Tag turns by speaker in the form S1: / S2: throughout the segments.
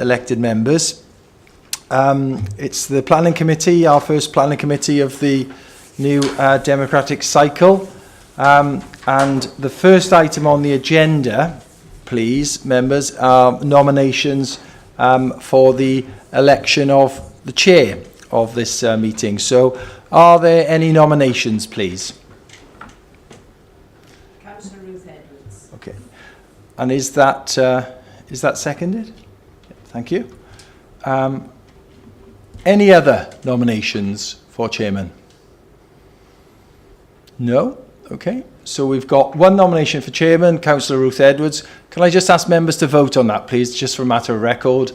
S1: elected members. It's the planning committee, our first planning committee of the new democratic cycle. And the first item on the agenda, please, members, are nominations for the election of the chair of this meeting. So are there any nominations, please?
S2: Councillor Ruth Edwards.
S1: Okay. And is that seconded? Thank you. Any other nominations for chairman? No? Okay. So we've got one nomination for chairman, Councillor Ruth Edwards. Can I just ask members to vote on that, please, just for a matter of record?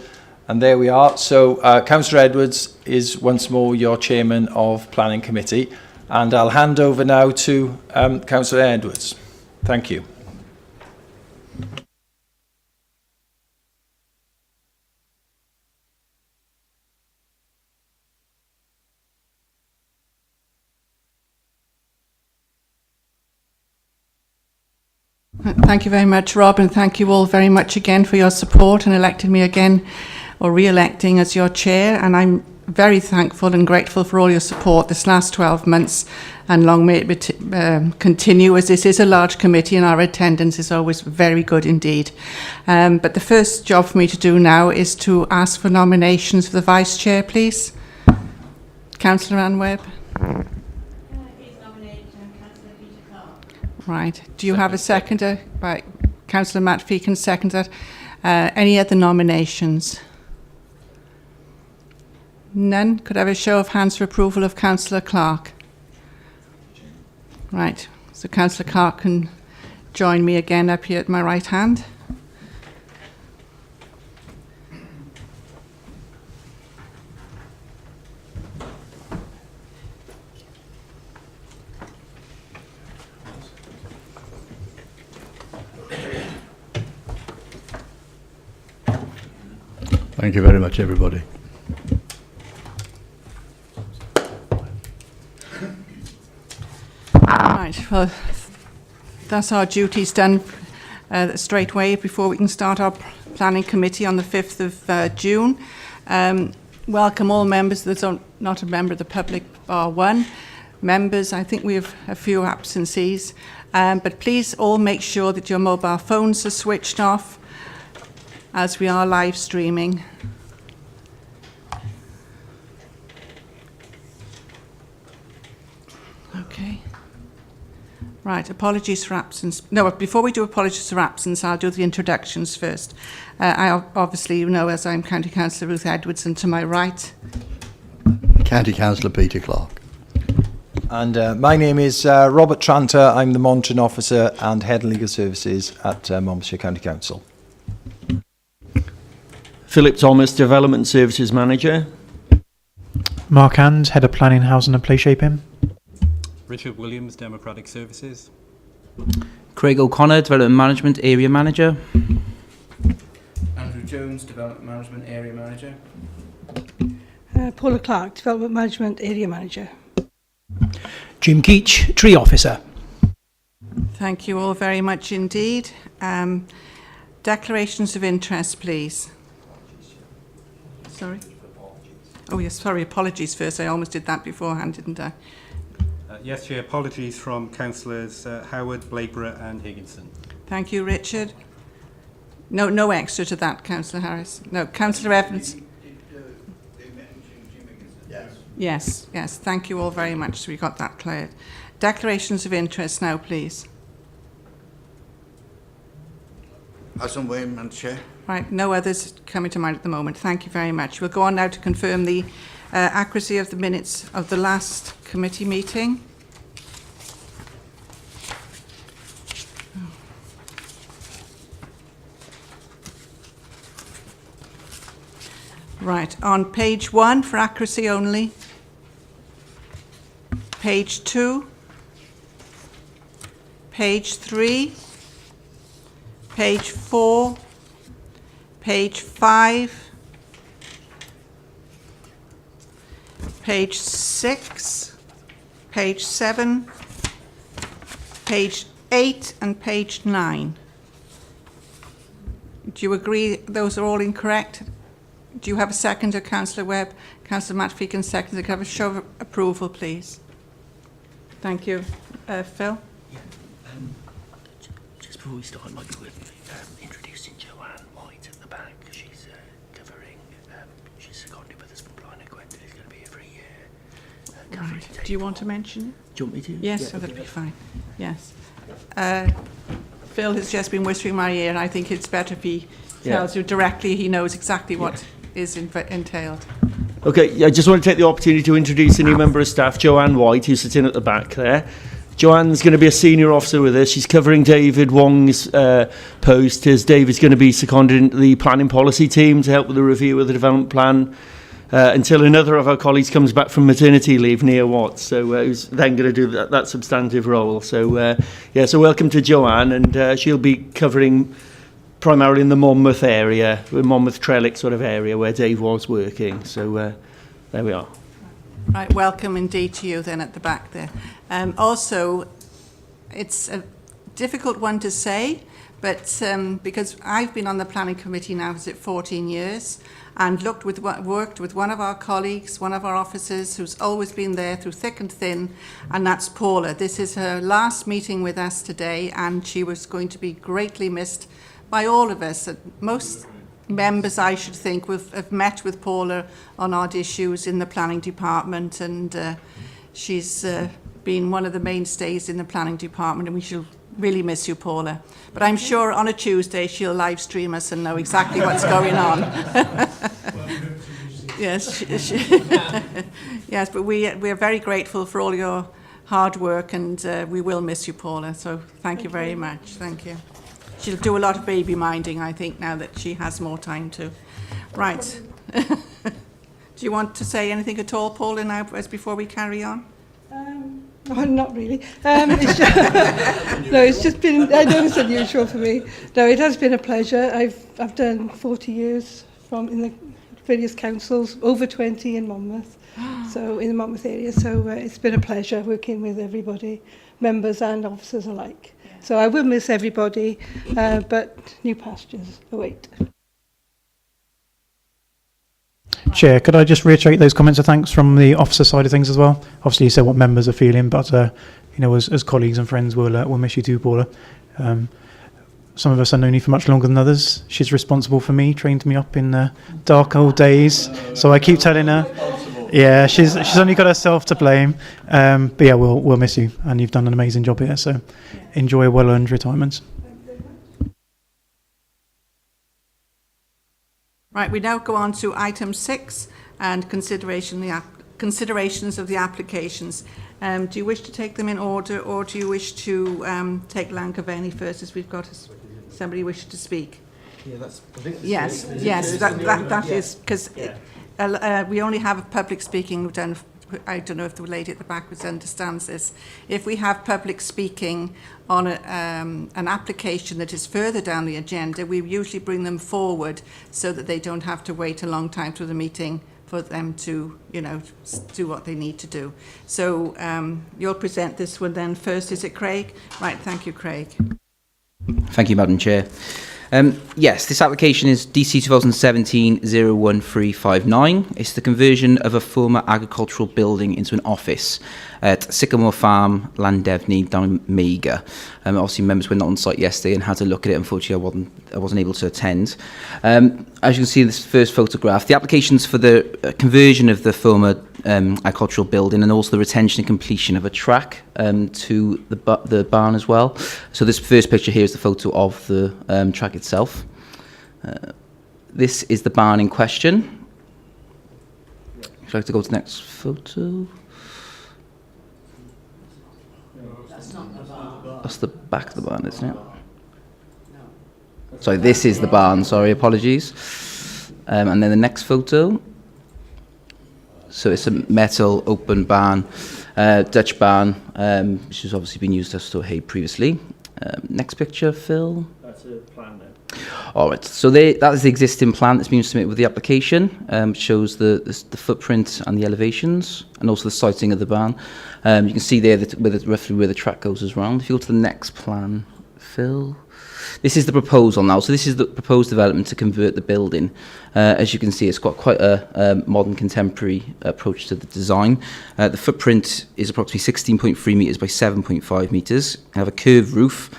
S1: And there we are. So Councillor Edwards is once more your chairman of Planning Committee. And I'll hand over now to Councillor Edwards. Thank you.
S3: Thank you very much, Rob, and thank you all very much again for your support and electing me again, or re-electing as your chair. And I'm very thankful and grateful for all your support this last 12 months, and long may it continue, as this is a large committee and our attendance is always very good indeed. But the first job for me to do now is to ask for nominations for the vice chair, please. Councillor Anne Webb. Right. Do you have a seconder? Right. Councillor Matt Feakin seconded. Any other nominations? None. Could I have a show of hands for approval of Councillor Clark? Right. So Councillor Clark can join me again up here at my right hand.
S4: Thank you very much, everybody.
S3: Right, well, that's our duties done straight away before we can start our planning committee on the 5th of June. Welcome all members that are not a member of the public, bar one. Members, I think we have a few absences, but please all make sure that your mobile phones are switched off, as we are live streaming. Okay. Right, apologies for absence. No, before we do apologies for absence, I'll do the introductions first. I obviously know, as I'm County Councillor Ruth Edwards, and to my right,
S4: County Councillor Peter Clark.
S1: And my name is Robert Tranter. I'm the Monitoring Officer and Head of Legal Services at Monmouthshire County Council.
S5: Philip Thomas, Development Services Manager.
S6: Mark Hand, Head of Planning, Housing and Place Shaping.
S7: Richard Williams, Democratic Services.
S8: Craig O'Connor, Development Management Area Manager.
S9: Andrew Jones, Development Management Area Manager.
S2: Paula Clark, Development Management Area Manager.
S6: Jim Keach, Tree Officer.
S3: thank you all very much indeed. Declarations of interest, please. Sorry? Oh yes, sorry, apologies first. I almost did that beforehand, didn't I?
S7: Yes, Chair, apologies from Councillors Howard, Blakeborough and Higginson.
S3: Thank you, Richard. No extra to that, Councillor Harris. No, Councillor Evans. Yes, thank you all very much. So we got that cleared. Declarations of interest now, please.
S10: Alison Wayne, Madam Chair.
S3: Right, no others coming to mind at the moment. Thank you very much. We'll go on now to confirm the accuracy of the minutes of the last committee meeting. Right, on page 1 for accuracy only. Page 2. Page 3. Page 4. Page 5. Page 6. Page 7. Page 8 and page 9. Do you agree those are all incorrect? Do you have a seconder, Councillor Webb? Councillor Matt Feakin seconds. Can I have a show of approval, please? Thank you. Phil?
S5: Just before we start, I'd like to introducing Joanne White at the back. She's covering, she's seconded with us from Blind Quentin. She's going to be here for a year.
S3: Right. Do you want to mention it?
S5: Do you want me to?
S3: Yes,
S5: Yeah,
S3: that'd be fine. Yes. Phil has just been whispering in my ear, and I think it's better if he tells you directly. He knows exactly what is entailed.
S5: Okay, I just want to take the opportunity to introduce a new member of staff, Joanne White, who's sitting at the back there. Joanne's going to be a senior officer with us. She's covering David Wong's post, as David's going to be seconded into the planning policy team to help with the review of the development plan until another of our colleagues comes back from maternity leave, Nia Watts, so who's then going to do that substantive role. So, so welcome to Joanne, and she'll be covering primarily in the Monmouth area, the Monmouth Trellick sort of area where Dave was working. So there we are.
S3: Right, welcome indeed to you then at the back there. Also, it's a difficult one to say, but because I've been on the planning committee now, is it 14 years, and worked with one of our colleagues, one of our officers who's always been there through thick and thin, and that's Paula. This is her last meeting with us today, and she was going to be greatly missed by all of us. Most members, I should think, have met with Paula on odd issues in the planning department, and she's been one of the mainstays in the planning department, and we shall really miss you, Paula. But I'm sure on a Tuesday she'll live stream us and know exactly what's going on. Yes, yes, but we are very grateful for all your hard work, and we will miss you, Paula. So thank you very much. Thank you. She'll do a lot of baby minding, I think, now that she has more time to. Right. Do you want to say anything at all, Paula, now, as before we carry on?
S2: Oh, not really. It's just, no, it's just been, I know it's unusual for me. No, it has been a pleasure. I've done 40 years in the various councils, over 20 in Monmouth, so in the Monmouth area. So it's been a pleasure working with everybody, members and officers alike. So I will miss everybody, but new pastures await.
S6: Chair, could I just reiterate those comments of thanks from the officer side of things as well? Obviously, you said what members are feeling, but as colleagues and friends, we'll miss you too, Paula. Some of us have known you for much longer than others. She's responsible for me, trained me up in the dark old days. So I keep telling her, yeah, she's only got herself to blame. But yeah, we'll miss you, and you've done an amazing job here. So enjoy a well-earned retirement.
S3: Right, we now go on to item 6 and considerations of the applications. Do you wish to take them in order, or do you wish to take Lancaveni first, as we've got somebody wishing to speak?
S1: Yeah,
S3: Yes, that is, because we only have a public speaking. We've done. I don't know if the lady at the back understands this. If we have public speaking on an application that is further down the agenda, we usually bring them forward so that they don't have to wait a long time through the meeting for them to, do what they need to do. So you'll present this one then first. Is it Craig? Right, thank you, Craig.
S8: Thank you, Madam Chair. Yes, this application is DC 2017-01359. It's the conversion of a former agricultural building into an office at Sycamore Farm, Llandefni, down in Meiga. Obviously, members were not on site yesterday and had to look at it. Unfortunately, I wasn't able to attend. As you can see in this first photograph, the application's for the conversion of the former agricultural building, and also the retention and completion of a track to the barn as well. So this first picture here is the photo of the track itself. This is the barn in question. Would you like to go to the next photo? That's the back of the barn, isn't it? Sorry, this is the barn. Sorry, apologies. And then the next photo. So it's a metal open barn, Dutch barn, which has obviously been used to store hay previously. Next picture, Phil.
S5: That's a plan there.
S8: All right, so that is the existing plan that's been submitted with the application. Shows the footprint and the elevations, and also the siting of the barn. You can see there that roughly where the track goes as well. If you go to the next plan, Phil. This is the proposal now. So this is the proposed development to convert the building. As you can see, it's got quite a modern contemporary approach to the design. The footprint is approximately 16.3 metres by 7.5 metres. I have a curved roof,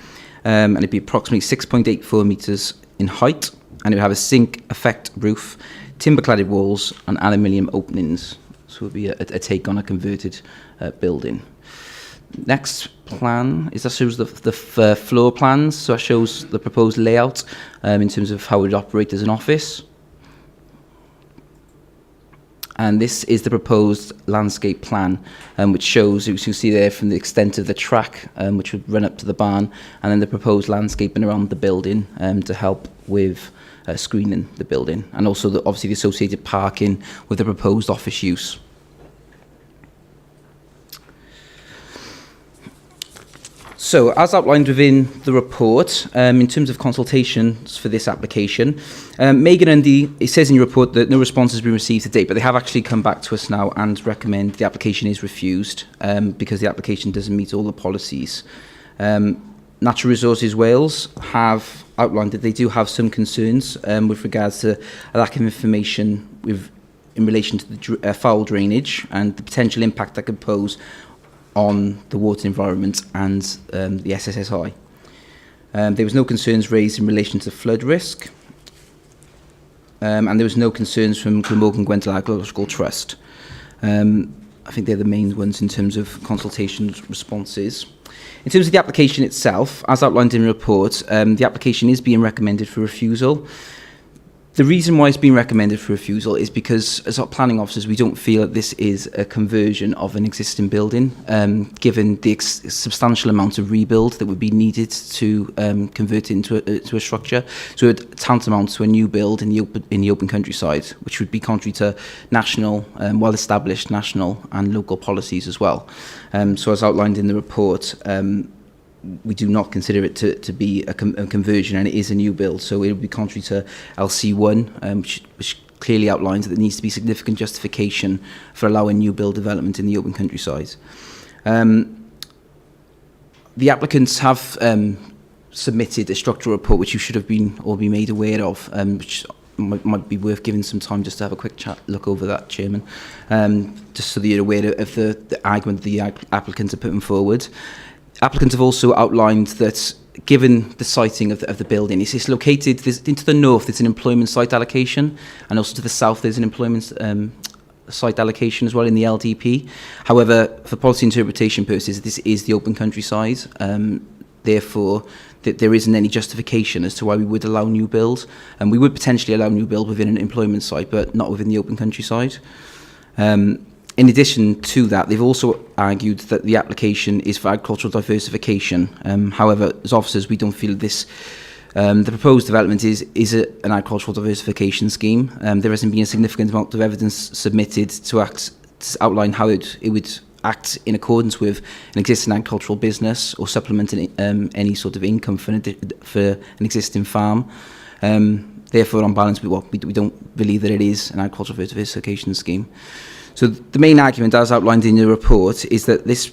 S8: and it'd be approximately 6.84 metres in height, and it would have a zinc effect roof, timber-cladded walls, and aluminium openings. So it would be a take on a converted building. Next plan is that shows the floor plans. So that shows the proposed layout in terms of how it would operate as an office. And this is the proposed landscape plan, which shows, as you see there, from the extent of the track, which would run up to the barn, and then the proposed landscaping around the building to help with screening the building, and also obviously the associated parking with the proposed office use. So, as outlined within the report, in terms of consultations for this application, Megan and it says in your report that no response has been received to date, but they have actually come back to us now and recommend the application is refused because the application doesn't meet all the policies. Natural Resources Wales have outlined that they do have some concerns with regards to a lack of information in relation to the foul drainage and the potential impact that could pose on the water environment and the SSSI. There was no concerns raised in relation to flood risk, and there was no concerns from Glamorgan Gwenthil Archaeological Trust. I think they're the main ones in terms of consultation responses. In terms of the application itself, as outlined in the report, the application is being recommended for refusal. The reason why it's been recommended for refusal is because, as our planning officers, we don't feel that this is a conversion of an existing building, given the substantial amount of rebuild that would be needed to convert it into a structure. So it would tantamount to a new build in the open countryside, which would be contrary to national, well-established national and local policies as well. So as outlined in the report, we do not consider it to be a conversion, and it is a new build, so it would be contrary to LC1, which clearly outlines that there needs to be significant justification for allowing new build development in the open countryside. The applicants have submitted a structural report which you should have been made aware of, which might be worth giving some time just to have a quick look over that, Chairman, just so that you're aware of the argument the applicants are putting forward. Applicants have also outlined that, given the siting of the building, it's located into the north. It's an employment site allocation, and also to the south there's an employment site allocation as well in the LDP. However, for policy interpretation purposes, this is the open countryside. Therefore, there isn't any justification as to why we would allow new build, and we would potentially allow new build within an employment site, but not within the open countryside. In addition to that, they've also argued that the application is for agricultural diversification. However, as officers, we don't feel this. The proposed development is an agricultural diversification scheme. There hasn't been a significant amount of evidence submitted to outline how it would act in accordance with an existing agricultural business or supplement any sort of income for an existing farm. Therefore, on balance, we don't believe that it is an agricultural diversification scheme. So the main argument, as outlined in the report, is that this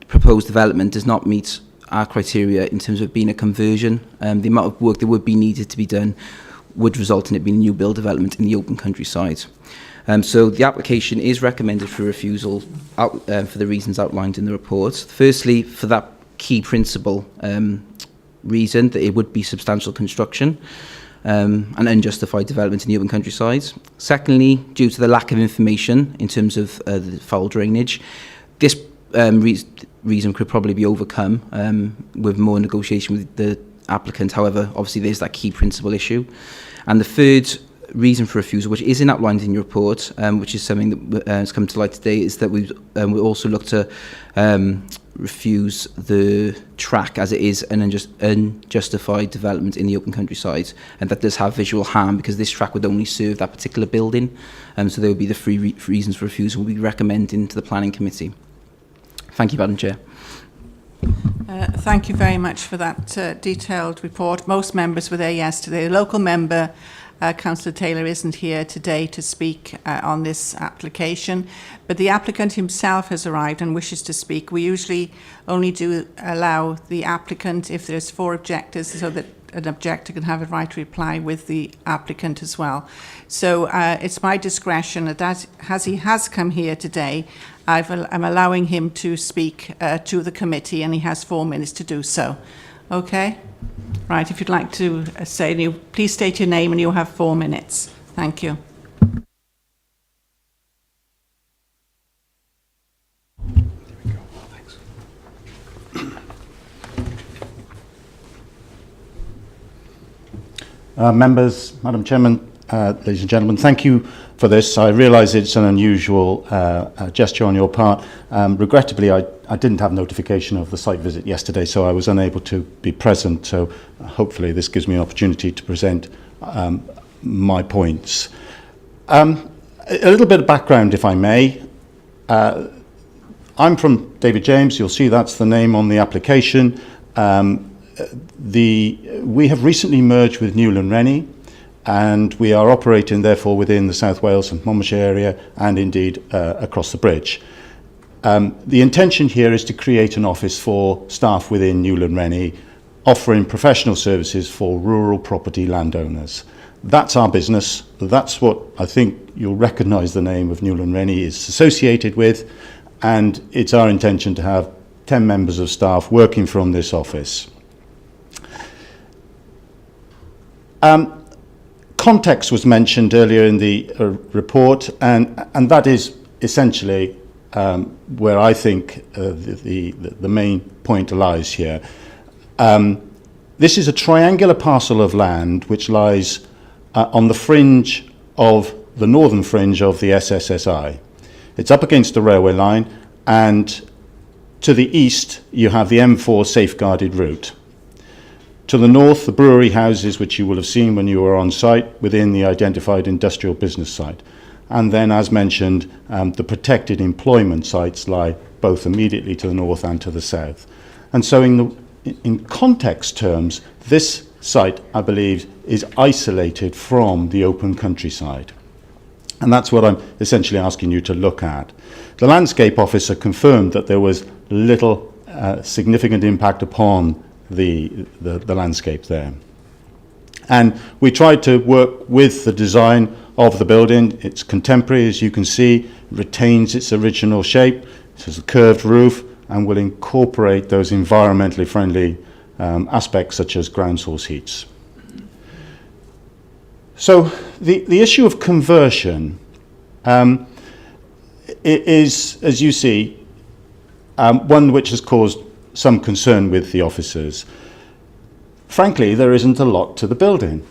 S8: proposed development does not meet our criteria in terms of being a conversion. The amount of work that would be needed to be done would result in it being a new build development in the open countryside. So the application is recommended for refusal for the reasons outlined in the report. Firstly, for that key principle reason that it would be substantial construction, and unjustified development in the open countryside. Secondly, due to the lack of information in terms of the foul drainage, this reason could probably be overcome with more negotiation with the applicant. However, obviously there's that key principle issue. And the third reason for refusal, which isn't outlined in your report, which is something that has come to light today, is that we also look to refuse the track as it is an unjustified development in the open countryside, and that does have visual harm because this track would only serve that particular building, so there would be the three reasons for refusal we recommend into the planning committee. Thank you, Madam Chair.
S3: Thank you very much for that detailed report. Most members were there yesterday. The local member Councillor Taylor isn't here today to speak on this application, but the applicant himself has arrived and wishes to speak. We usually only do allow the applicant if there's 4 objectors, so that an objector can have a right to reply with the applicant as well. So it's my discretion that as he has come here today, I'm allowing him to speak to the committee, and he has 4 minutes to do so. Okay? Right, if you'd like to say, please state your name and you'll have 4 minutes. Thank you.
S11: Members, Madam Chairman, ladies and gentlemen, thank you for this. I realise it's an unusual gesture on your part. Regrettably, I didn't have notification of the site visit yesterday, so I was unable to be present. So hopefully this gives me an opportunity to present my points. A little bit of background, if I may. I'm from David James. You'll see that's the name on the application. We have recently merged with Newland Rennie, and we are operating therefore within the South Wales and Monmouthshire area, and indeed across the bridge. The intention here is to create an office for staff within Newland Rennie, offering professional services for rural property landowners. That's our business. That's what I think you'll recognise the name of Newland Rennie is associated with, and it's our intention to have 10 members of staff working from this office. Context was mentioned earlier in the report, and that is essentially where I think the main point lies here. This is a triangular parcel of land which lies on the fringe of the northern fringe of the SSSI. It's up against the railway line, and to the east you have the M4 safeguarded route. To the north, the brewery houses, which you will have seen when you were on site, within the identified industrial business site. And then, as mentioned, the protected employment sites lie both immediately to the north and to the south. And so in context terms, this site, I believe, is isolated from the open countryside. And that's what I'm essentially asking you to look at. The landscape officer confirmed that there was little significant impact upon the landscape there. And we tried to work with the design of the building. It's contemporary, as you can see, retains its original shape. It has a curved roof and will incorporate those environmentally friendly aspects such as ground source heats. So the issue of conversion is, as you see, one which has caused some concern with the officers. Frankly, there isn't a lot to the building.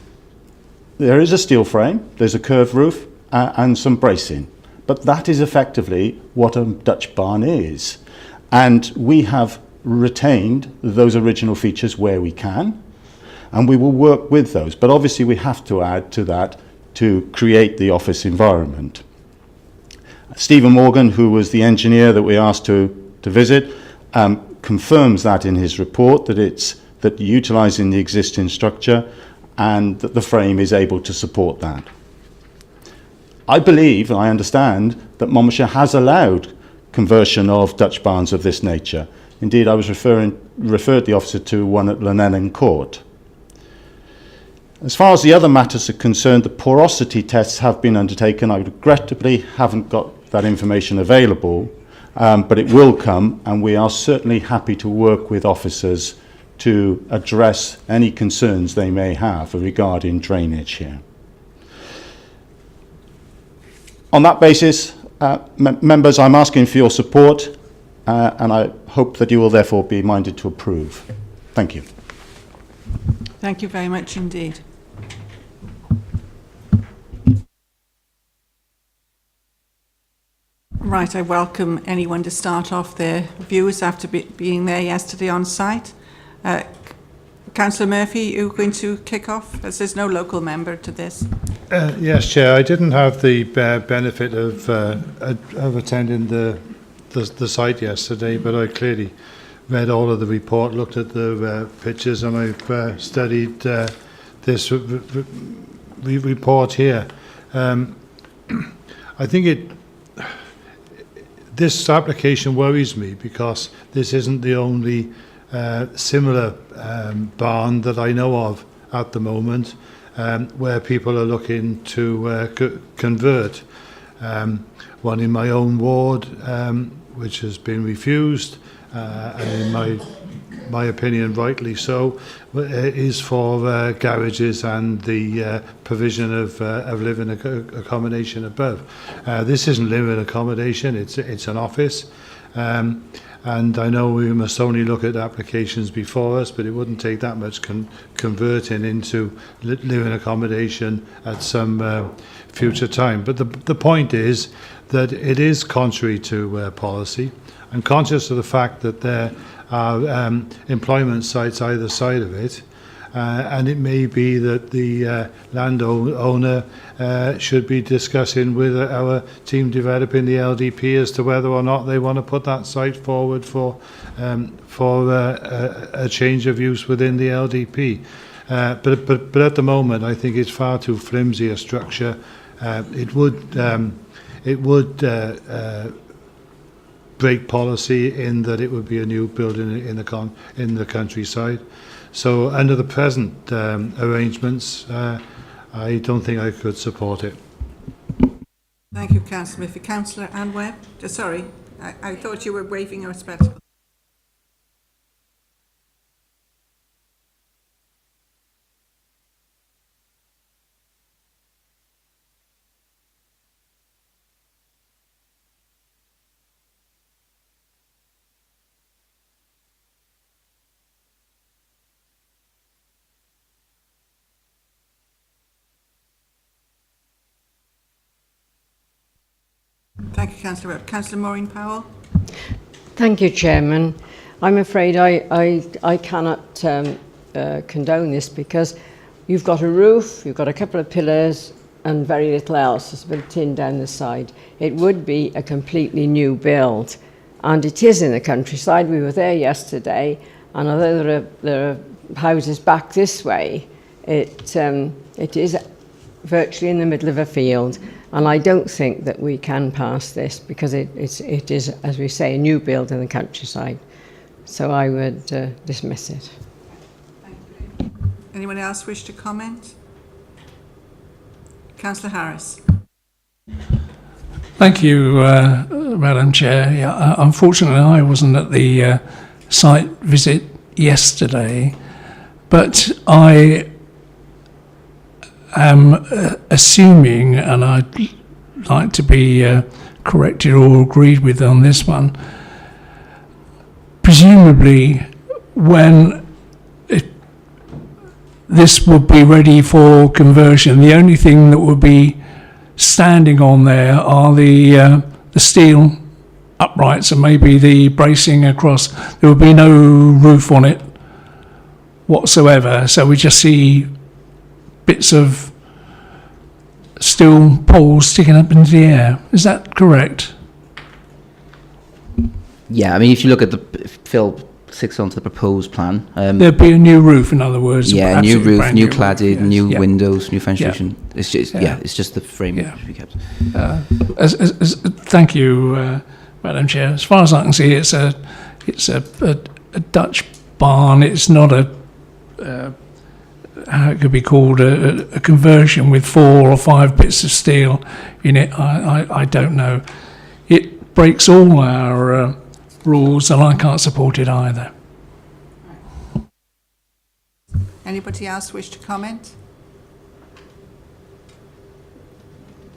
S11: There is a steel frame, there's a curved roof, and some bracing. But that is effectively what a Dutch barn is. And we have retained those original features where we can, and we will work with those. But obviously we have to add to that to create the office environment. Stephen Morgan, who was the engineer that we asked to visit, confirms that in his report, that utilising the existing structure and that the frame is able to support that. I believe, and I understand, that Monmouthshire has allowed conversion of Dutch barns of this nature. Indeed, I was referred the officer to one at Llanellan Court. As far as the other matters are concerned, the porosity tests have been undertaken. I regrettably haven't got that information available, but it will come, and we are certainly happy to work with officers to address any concerns they may have regarding drainage here. On that basis, members, I'm asking for your support, and I hope that you will therefore be minded to approve. Thank you.
S3: Thank you very much indeed. Right, I welcome anyone to start off their views after being there yesterday on site. Councillor Murphy, you're going to kick off, as there's no local member to this.
S12: Yes, Chair. I didn't have the benefit of attending the site yesterday, but I clearly read all of the report, looked at the pictures, and I've studied this report here. I think this application worries me because this isn't the only similar barn that I know of at the moment where people are looking to convert. One in my own ward, which has been refused, and in my opinion, rightly so, is for garages and the provision of living accommodation above. This isn't living accommodation; it's an office. And I know we must only look at applications before us, but it wouldn't take that much converting into living accommodation at some future time. But the point is that it is contrary to policy. I'm conscious of the fact that there are employment sites either side of it, and it may be that the landowner should be discussing with our team developing the LDP as to whether or not they want to put that site forward for a change of use within the LDP. But at the moment, I think it's far too flimsy a structure. It would break policy in that it would be a new building in the countryside. So under the present arrangements, I don't think I could support it.
S3: Thank you, Councillor Murphy. Councillor Anne Webb? Sorry, I thought you were waving your spectacles. Thank you, Councillor Webb. Councillor Maureen Powell?
S13: Thank you, Chairman. I'm afraid I cannot condone this because you've got a roof, you've got a couple of pillars and very little else. There's a bit of tin down the side. It would be a completely new build, and it is in the countryside. We were there yesterday, and although there are houses back this way, it is virtually in the middle of a field. And I don't think that we can pass this because it is, as we say, a new build in the countryside. So I would dismiss it.
S3: Thank you. Anyone else wish to comment? Councillor Harris.
S14: Thank you, Madam Chair. Yeah, unfortunately, I wasn't at the site visit yesterday, but I am assuming, and I'd like to be corrected or agreed with on this one, presumably when this would be ready for conversion, the only thing that would be standing on there are the steel uprights and maybe the bracing across. There would be no roof on it whatsoever, so we just see bits of steel poles sticking up into the air. Is that correct?
S8: Yeah, I mean, if you look at the Phil 6 onto the proposed plan,
S14: there'd be a new roof, in other words.
S8: Yeah, new roof, new cladded,
S14: yes,
S8: new windows, new fenestration. Yeah. It's just it's just the frame
S14: Yeah.
S8: that should be kept.
S14: Thank you, Madam Chair. As far as I can see, it's a Dutch barn. It's not a how it could be called a conversion with 4 or 5 bits of steel in it. I don't know. It breaks all our rules, and I can't support it either.
S3: Anybody else wish to comment?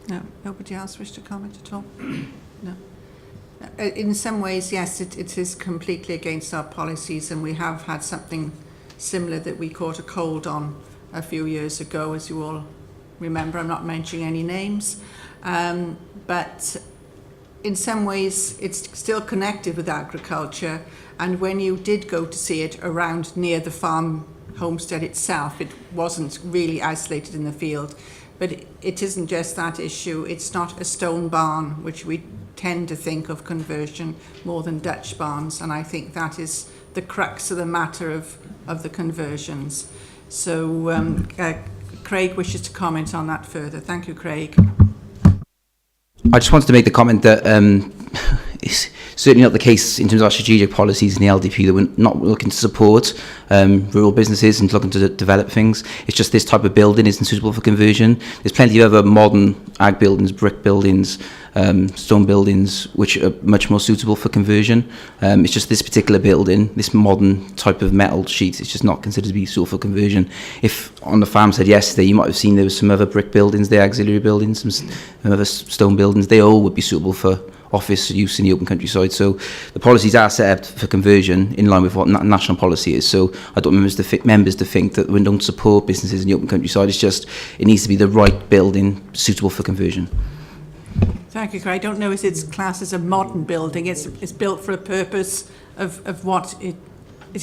S3: No, nobody else wish to comment at all? No. In some ways, yes, it is completely against our policies, and we have had something similar that we caught a cold on a few years ago, as you all remember. I'm not mentioning any names, but in some ways it's still connected with agriculture, and when you did go to see it around near the farm homestead itself, it wasn't really isolated in the field. But it isn't just that issue. It's not a stone barn, which we tend to think of conversion more than Dutch barns, and I think that is the crux of the matter of the conversions. So Craig wishes to comment on that further. Thank you, Craig.
S8: I just wanted to make the comment that it's certainly not the case in terms of our strategic policies in the LDP that we're not looking to support rural businesses and looking to develop things. It's just this type of building isn't suitable for conversion. There's plenty of other modern ag buildings, brick buildings, stone buildings, which are much more suitable for conversion. It's just this particular building, this modern type of metal sheet, it's just not considered to be suitable for conversion. If on the farm said yesterday, you might have seen there was some other brick buildings, the auxiliary buildings, some other stone buildings, they all would be suitable for office use in the open countryside. So the policies are set up for conversion in line with what national policy is. So I don't want members to think that we don't support businesses in the open countryside. It's just, it needs to be the right building suitable for conversion.
S3: Thank you, Craig. I don't know if it's classed as a modern building. It's built for a purpose of what it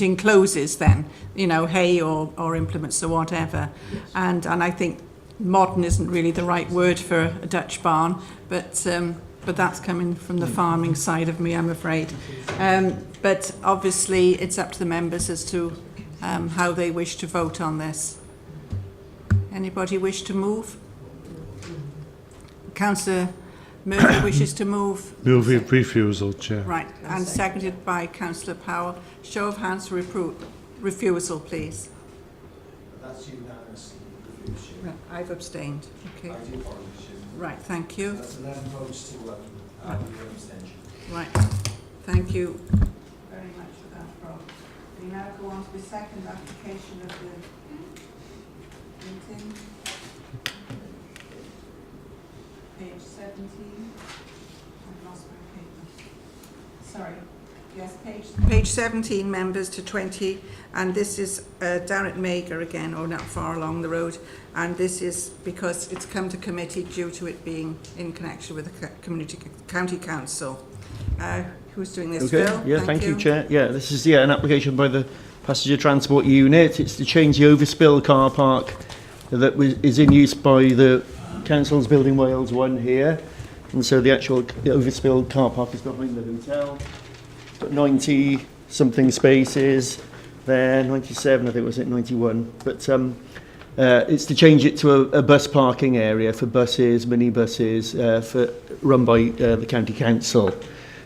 S3: encloses then, you know, hay or implements or whatever. And I think modern isn't really the right word for a Dutch barn, but that's coming from the farming side of me, I'm afraid. But obviously it's up to the members as to how they wish to vote on this. Anybody wish to move? Councillor Murphy wishes to move.
S12: Move with refusal, Chair.
S3: Right, and seconded by Councillor Powell. Show of hands for refusal, please.
S1: That's unanimous.
S3: Right, I've abstained. Okay.
S1: I do apologize.
S3: Right, thank you.
S1: That's 11 votes to abstention.
S3: Right, thank you very much for that, Rob. We now go on to the second application of the meeting. Page 17. I've lost my paper. Sorry. Yes, page 17, members, to 20, and this is down at Mager again, or not far along the road, and this is because it's come to committee due to it being in connection with the county council. Who's doing this?
S5: Okay.
S3: Phil?
S5: Yeah, thank you, Chair. Yeah, this is an application by the Passenger Transport Unit. It's to change the overspill car park that is in use by the Council's Building Wales 1 here, and so the actual overspill car park is behind the hotel. It's got 90 something spaces there, 97 I think, was it 91, but it's to change it to a bus parking area for buses, minibuses, run by the county council.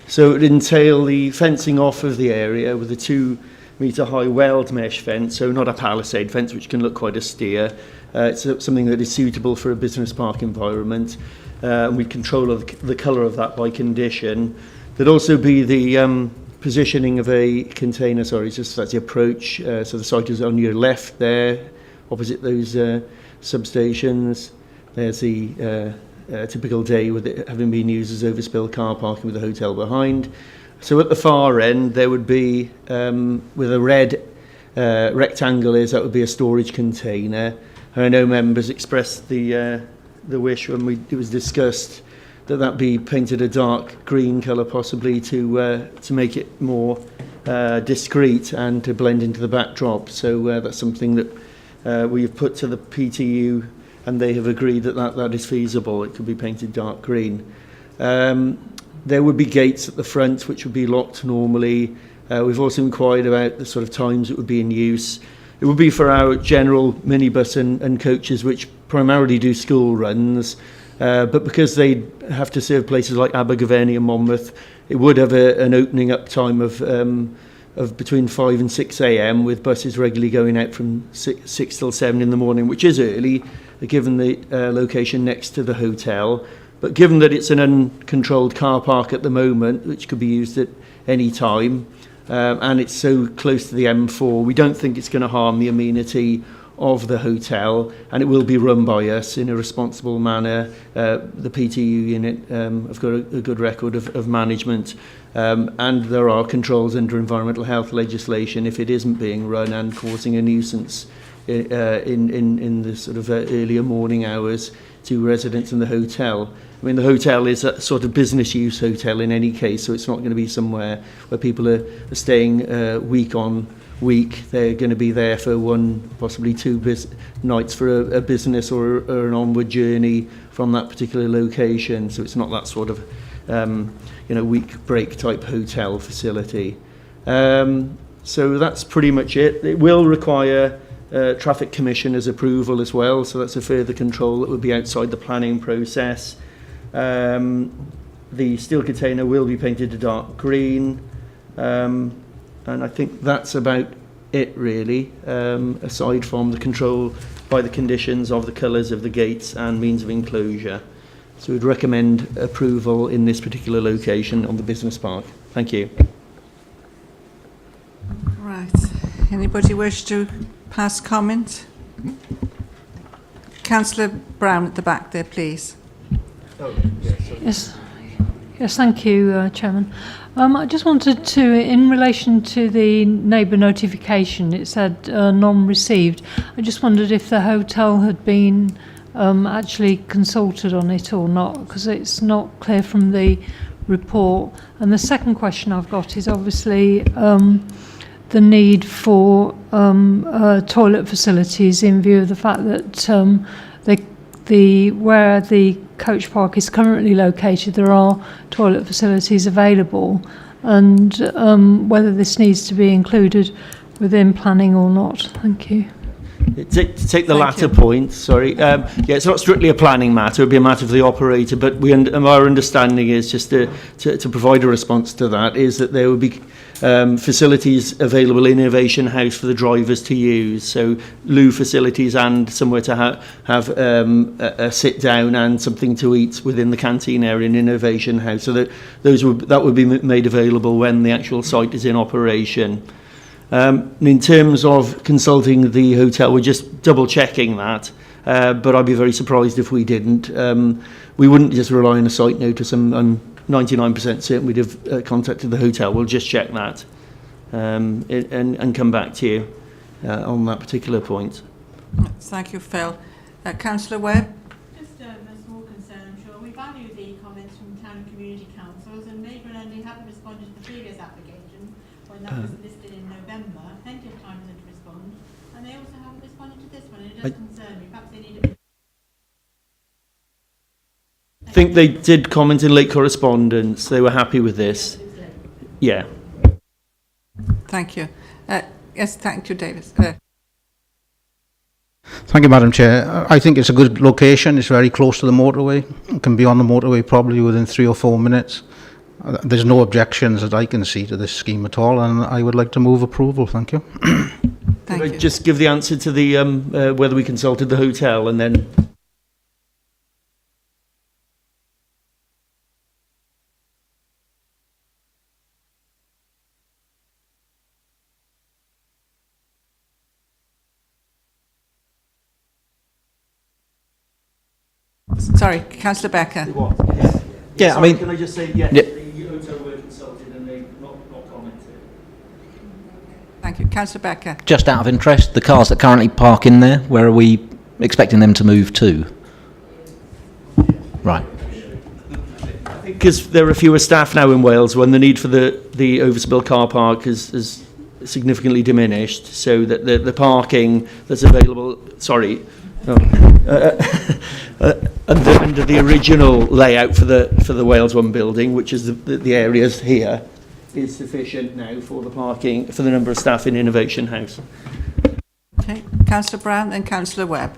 S5: So it would entail the fencing off of the area with a 2-metre high weld mesh fence, so not a palisade fence which can look quite austere. It's something that is suitable for a business park environment. We control the colour of that by condition. There'd also be the positioning of a container, that's the approach. So the site is on your left there, opposite those substations. There's the typical day with it having been used as overspill car parking with the hotel behind. So at the far end, there would be, with a red rectangle that would be a storage container. I know members expressed the wish when it was discussed that be painted a dark green colour possibly to make it more discreet and to blend into the backdrop. So that's something that we've put to the PTU and they have agreed that is feasible. It could be painted dark green. There would be gates at the front which would be locked normally. We've also inquired about the sort of times it would be in use. It would be for our general minibus and coaches which primarily do school runs, but because they have to serve places like Abergavenny and Monmouth, it would have an opening up time of between 5 and 6 a.m. with buses regularly going out from 6 till 7 in the morning, which is early given the location next to the hotel. But given that it's an uncontrolled car park at the moment, which could be used at any time, and it's so close to the M4, we don't think it's going to harm the amenity of the hotel, and it will be run by us in a responsible manner. The PTU unit have got a good record of management, and there are controls under environmental health legislation if it isn't being run and causing a nuisance in the sort of earlier morning hours to residents in the hotel. I mean, the hotel is a sort of business use hotel in any case, so it's not going to be somewhere where people are staying week on week. They're going to be there for one, possibly two nights for a business or an onward journey from that particular location. So it's not that sort of week break type hotel facility. So that's pretty much it. It will require Traffic Commissioner's approval as well, so that's a further control that would be outside the planning process. The steel container will be painted a dark green, and I think that's about it really, aside from the control by the conditions of the colours of the gates and means of enclosure. So we'd recommend approval in this particular location on the business park. Thank you.
S3: Right. Anybody wish to pass comment? Councillor Brown at the back there, please.
S15: Yes, thank you, Chairman. I just wanted to, in relation to the neighbour notification, it said non-received. I just wondered if the hotel had been actually consulted on it or not, because it's not clear from the report. And the second question I've got is obviously the need for toilet facilities in view of the fact that where the coach park is currently located, there are toilet facilities available, and whether this needs to be included within planning or not. Thank you.
S5: To take the latter point, sorry. Yeah, it's not strictly a planning matter, it would be a matter for the operator, but our understanding is, just to provide a response to that, is that there would be facilities available in Innovation House for the drivers to use, so loo facilities and somewhere to have a sit down and something to eat within the canteen area in Innovation House, so that that would be made available when the actual site is in operation. In terms of consulting the hotel, we're just double checking that, but I'd be very surprised if we didn't. We wouldn't just rely on a site notice. I'm 99% certain we'd have contacted the hotel. We'll just check that and come back to you on that particular point.
S3: Thank you, Phil. Councillor Webb?
S16: Just a small concern, I'm sure. We value the comments from town and community councils, and Neighbour and Endy haven't responded to the previous application when that was listed in November. Plenty of time for them to respond, and they also haven't responded to this one, and it does concern me. Perhaps they need a bit.
S5: I think they did comment in late correspondence. They were happy with this. Yeah.
S3: Thank you. Yes, thank you, Davis.
S17: Thank you, Madam Chair. I think it's a good location. It's very close to the motorway. It can be on the motorway probably within 3 or 4 minutes. There's no objections that I can see to this scheme at all, and I would like to move approval. Thank you.
S3: Thank you.
S5: Just give the answer to the whether we consulted the hotel, and then.
S3: Sorry, Councillor Becker.
S1: Yeah,
S5: Sorry,
S1: I mean,
S5: can I just say yes?
S1: Yeah.
S5: The hotel were consulted and they've not commented.
S3: Thank you, Councillor Becker.
S18: Just out of interest, the cars that currently park in there, where are we expecting them to move to? Right.
S5: Because there are fewer staff now in Wales, when the need for the overspill car park is significantly diminished, so that the parking that's available, under the original layout for the Wales One building, which is the areas here, is sufficient now for the parking, for the number of staff in Innovation House.
S3: Okay, Councillor Brown and Councillor Webb.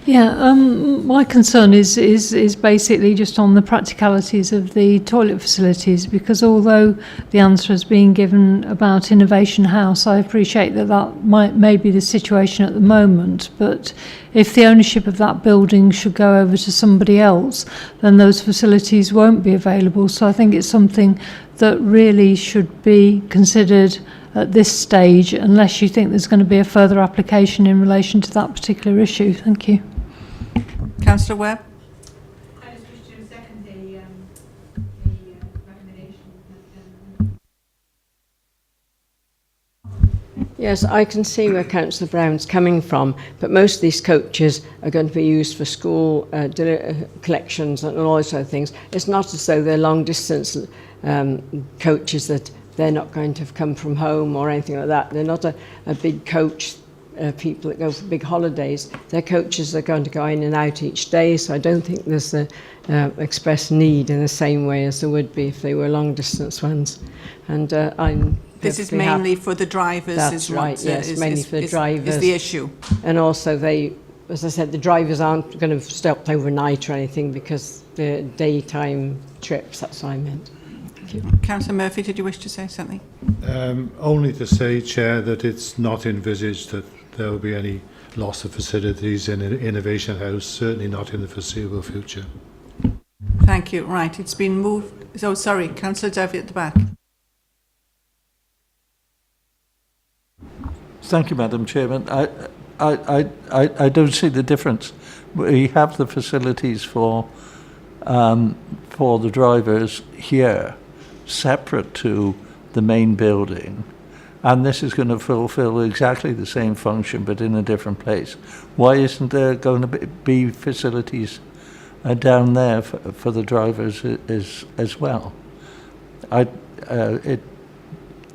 S15: Yeah, my concern is basically just on the practicalities of the toilet facilities, because although the answer has been given about Innovation House, I appreciate that may be the situation at the moment, but if the ownership of that building should go over to somebody else, then those facilities won't be available. So I think it's something that really should be considered at this stage, unless you think there's going to be a further application in relation to that particular issue. Thank you.
S3: Councillor Webb?
S16: I just wish to second the recommendation.
S13: Yes, I can see where Councillor Brown's coming from, but most of these coaches are going to be used for school collections and all those sort of things. It's not as though they're long distance coaches that they're not going to have come from home or anything like that. They're not a big coach, people that go for big holidays. Their coaches are going to go in and out each day, so I don't think there's an express need in the same way as there would be if they were long distance ones. And I'm
S3: This is
S13: perfectly
S3: mainly for the drivers.
S13: That's
S3: is what,
S13: right, yes,
S3: is-
S13: mainly
S3: is-
S13: for the
S3: is-
S13: drivers.
S3: Is the issue.
S13: And also they, as I said, the drivers aren't going to stop overnight or anything because the daytime trips, that's what I meant. Thank you.
S3: Councillor Murphy, did you wish to say something?
S12: Only to say, Chair, that it's not envisaged that there will be any loss of facilities in Innovation House, certainly not in the foreseeable future.
S3: Thank you. Right, it's been moved. Oh, sorry, Councillor Duffy at the back.
S19: Thank you, Madam Chairman. I don't see the difference. We have the facilities for the drivers here, separate to the main building, and this is going to fulfil exactly the same function but in a different place. Why isn't there going to be facilities down there for the drivers as well?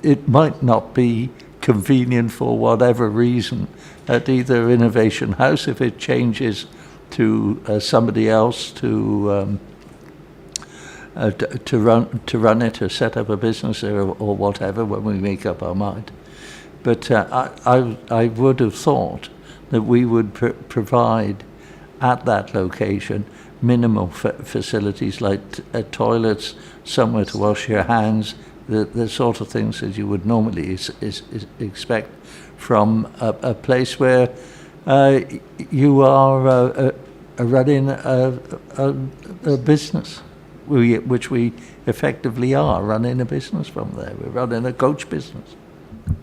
S19: It might not be convenient for whatever reason at either Innovation House if it changes to somebody else to run it or set up a business or whatever when we make up our mind. But I would have thought that we would provide at that location minimal facilities like toilets, somewhere to wash your hands, the sort of things that you would normally expect from a place where you are running a business, which we effectively are running a business from there. We're running a coach business.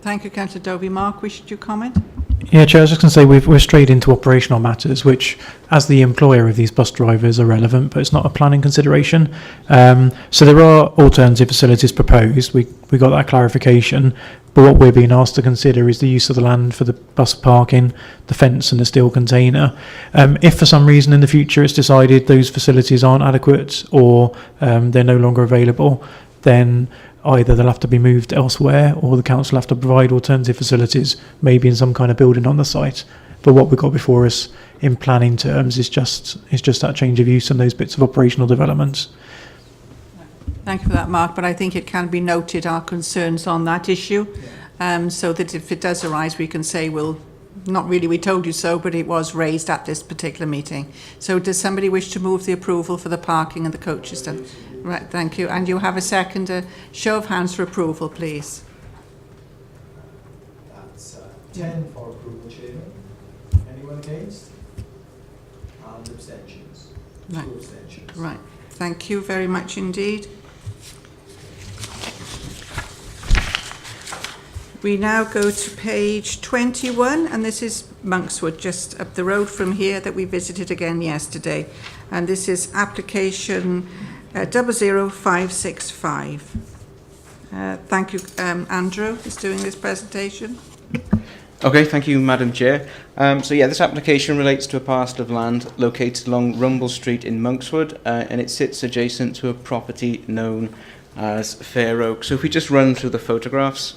S3: Thank you, Councillor Dovey. Mark, wish you comment?
S6: Yeah, Chair, I was just going to say we're strayed into operational matters, which, as the employer of these bus drivers, are relevant, but it's not a planning consideration. So there are alternative facilities proposed. We got that clarification, but what we're being asked to consider is the use of the land for the bus parking, the fence and the steel container. If for some reason in the future it's decided those facilities aren't adequate or they're no longer available, then either they'll have to be moved elsewhere or the council have to provide alternative facilities, maybe in some kind of building on the site. But what we've got before us in planning terms is just that change of use and those bits of operational developments.
S3: Thank you for that, Mark, but I think it can be noted our concerns on that issue, so that if it does arise, we can say, well, not really we told you so, but it was raised at this particular meeting. So does somebody wish to move the approval for the parking and the coaches then? Right, thank you. And you have a second. Show of hands for approval, please.
S1: That's 10 for approval, Chairman. Anyone against? And abstentions.
S3: Right.
S1: 2 abstentions.
S3: Right. Thank you very much indeed. We now go to page 21, and this is Monkswood, just up the road from here that we visited again yesterday. And this is application 00565. Thank you, Andrew, is doing this presentation.
S9: Okay, thank you, Madam Chair. So yeah, this application relates to a parcel of land located along Rumble Street in Monkswood, and it sits adjacent to a property known as Fair Oak. So if we just run through the photographs,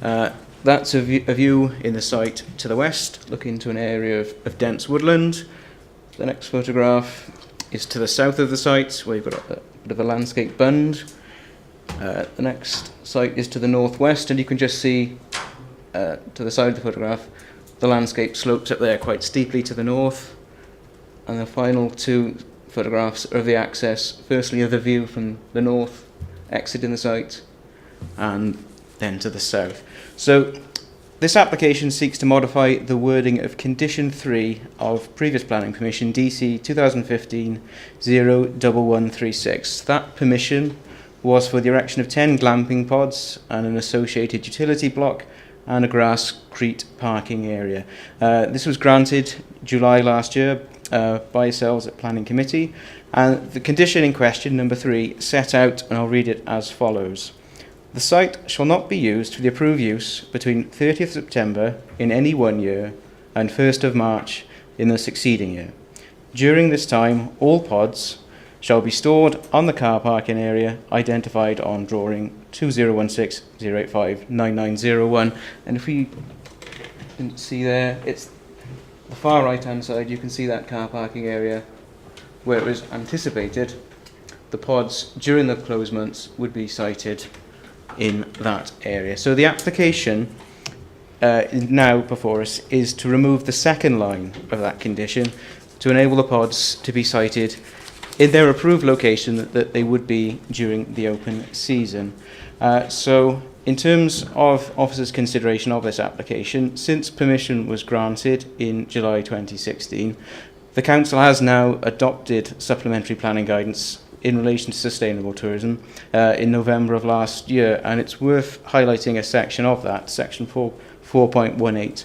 S9: that's a view in the site to the west, looking to an area of dense woodland. The next photograph is to the south of the site, where you've got a bit of a landscape bund. The next site is to the northwest, and you can just see to the side of the photograph, the landscape slopes up there quite steeply to the north. And the final 2 photographs are of the access, firstly of the view from the north exit in the site, and then to the south. So this application seeks to modify the wording of Condition 3 of previous planning permission DC 2015-01136. That permission was for the erection of 10 glamping pods and an associated utility block and a grasscrete parking area. This was granted July last year by yourselves at Planning Committee, and the condition in question, number 3, set out, and I'll read it as follows. The site shall not be used for the approved use between 30th September in any one year and 1st of March in the succeeding year. During this time, all pods shall be stored on the car parking area identified on drawing 2016-085-9901. And if we can see there, it's the far right hand side, you can see that car parking area where it was anticipated the pods during the closed months would be sited in that area. So the application now before us is to remove the second line of that condition to enable the pods to be sited in their approved location that they would be during the open season. So in terms of officers' consideration of this application, since permission was granted in July 2016, the Council has now adopted supplementary planning guidance in relation to sustainable tourism in November of last year, and it's worth highlighting a section of that, section 4.18,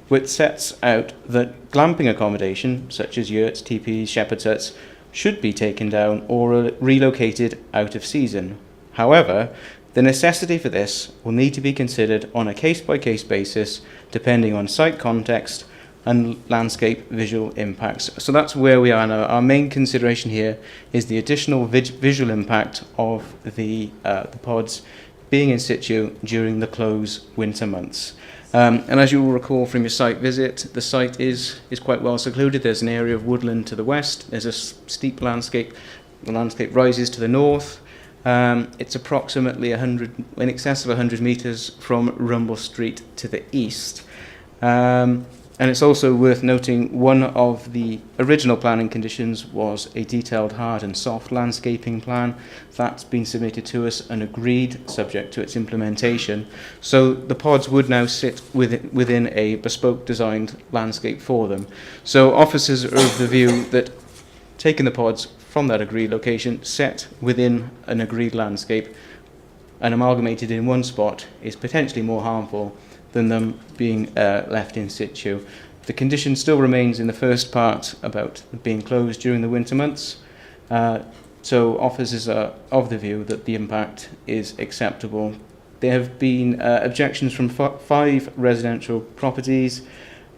S9: which sets out that glamping accommodation, such as yurts, teepees, shepherd's huts, should be taken down or relocated out of season. However, the necessity for this will need to be considered on a case-by-case basis, depending on site context and landscape visual impacts. So that's where we are now. Our main consideration here is the additional visual impact of the pods being in situ during the close winter months. And as you'll recall from your site visit, the site is quite well secluded. There's an area of woodland to the west. There's a steep landscape. The landscape rises to the north. It's approximately in excess of 100 metres from Rumble Street to the east. And it's also worth noting one of the original planning conditions was a detailed hard and soft landscaping plan. That's been submitted to us and agreed, subject to its implementation. So the pods would now sit within a bespoke designed landscape for them. So officers are of the view that taking the pods from that agreed location, set within an agreed landscape and amalgamated in one spot is potentially more harmful than them being left in situ. The condition still remains in the first part about being closed during the winter months. So officers are of the view that the impact is acceptable. There have been objections from 5 residential properties,